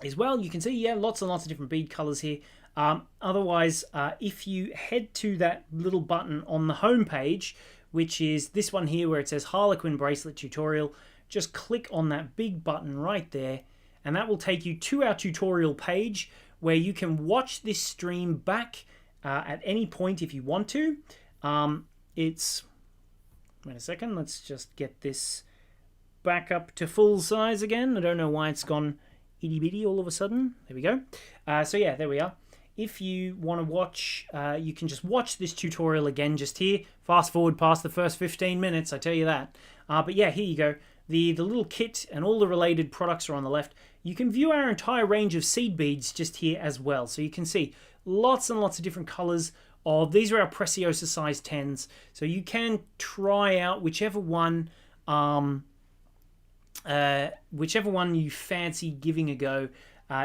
is well. You can see, yeah, lots and lots of different bead colors here. Otherwise, if you head to that little button on the home page, which is this one here where it says Harlequin Bracelet Tutorial, just click on that big button right there, and that will take you to our tutorial page where you can watch this stream back at any point if you want to. Wait a second, let's just get this back up to full size again. I don't know why it's gone itty bitty all of a sudden. There we go. So yeah, there we are. If you want to watch, you can just watch this tutorial again just here. Fast forward past the first 15 minutes, I tell you that. But yeah, here you go. The little kit and all the related products are on the left. You can view our entire range of seed beads just here as well. So you can see lots and lots of different colors of, these are our Preciosa size 10s. So you can try out whichever one you fancy giving a go.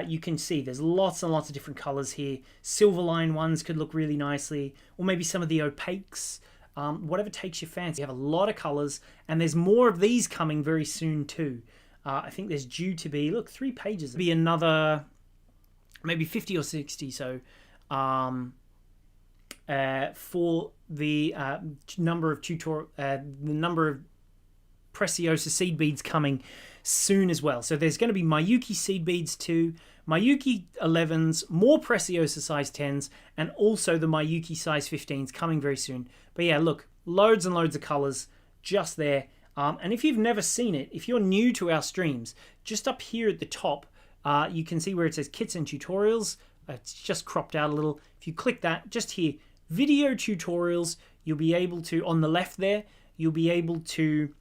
You can see there's lots and lots of different colors here. Silver line ones could look really nicely, or maybe some of the opaques. Whatever takes your fancy. You have a lot of colors, and there's more of these coming very soon too. I think there's due to be, look, 3 pages. Be another maybe 50 or 60. So for the number of Preciosa seed beads coming soon as well. So there's going to be Mayuki seed beads too, Mayuki 11s, more Preciosa size 10s, and also the Mayuki size 15s coming very soon. But yeah, look, loads and loads of colors just there. And if you've never seen it, if you're new to our streams, just up here at the top, you can see where it says Kits and Tutorials. It's just cropped out a little. If you click that, just here, Video Tutorials, you'll be able to, on the left there, you'll be able to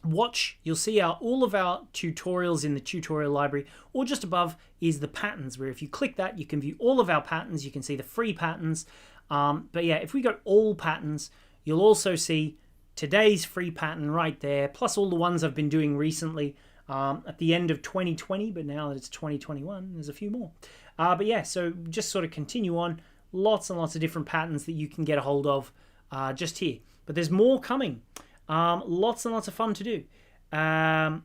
watch. You'll see all of our tutorials in the tutorial library, or just above is the patterns, where if you click that, you can view all of our patterns. You can see the free patterns. But yeah, if we go all patterns, you'll also see today's free pattern right there, plus all the ones I've been doing recently at the end of 2020, but now that it's 2021, there's a few more. But yeah, so just sort of continue on. Lots and lots of different patterns that you can get a hold of just here. But there's more coming. Lots and lots of fun to do. But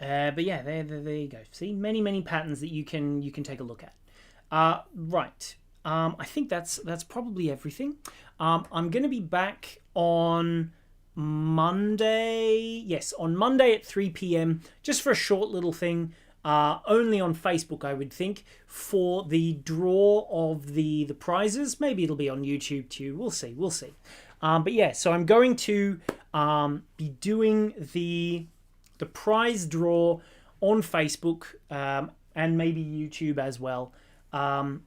yeah, there you go. See, many patterns that you can take a look at. Right. I think that's probably everything. I'm going to be back on Monday. Yes, on Monday at 3 p.m. just for a short little thing. Only on Facebook, I would think, for the draw of the prizes. Maybe it'll be on YouTube too. We'll see. But yeah, so I'm going to be doing the prize draw on Facebook and maybe YouTube as well on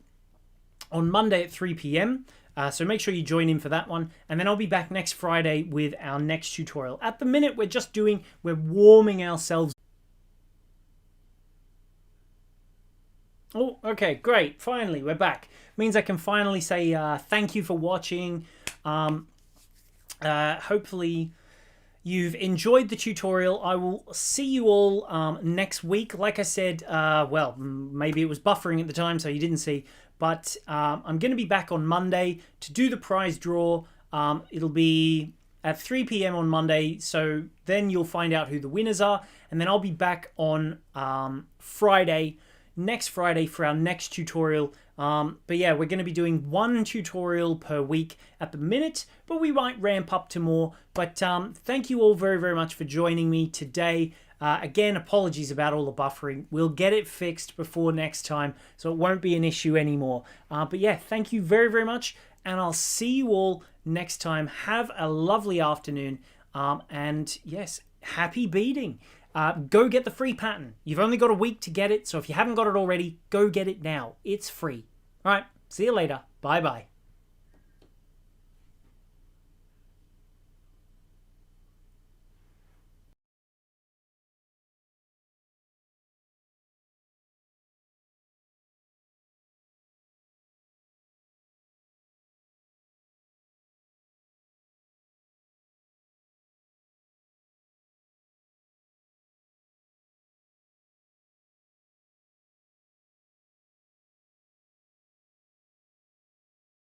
Monday at 3 p.m. So make sure you join in for that one. And then I'll be back next Friday with our next tutorial. At the minute, we're warming ourselves. Oh, okay, great. Finally, we're back. Means I can finally say thank you for watching. Hopefully you've enjoyed the tutorial. I will see you all next week. Like I said, well, maybe it was buffering at the time, so you didn't see. But I'm going to be back on Monday to do the prize draw. It'll be at 3 p.m. on Monday, so then you'll find out who the winners are. And then I'll be back on next Friday for our next tutorial. But yeah, we're going to be doing one tutorial per week at the minute, but we might ramp up to more. But thank you all very, very much for joining me today. Again, apologies about all the buffering. We'll get it fixed before next time, so it won't be an issue anymore. But yeah, thank you very, very much, and I'll see you all next time. Have a lovely afternoon, and yes, happy beading. Go get the free pattern. You've only got a week to get it, so if you haven't got it already, go get it now. It's free. All right, see you later. Bye-bye.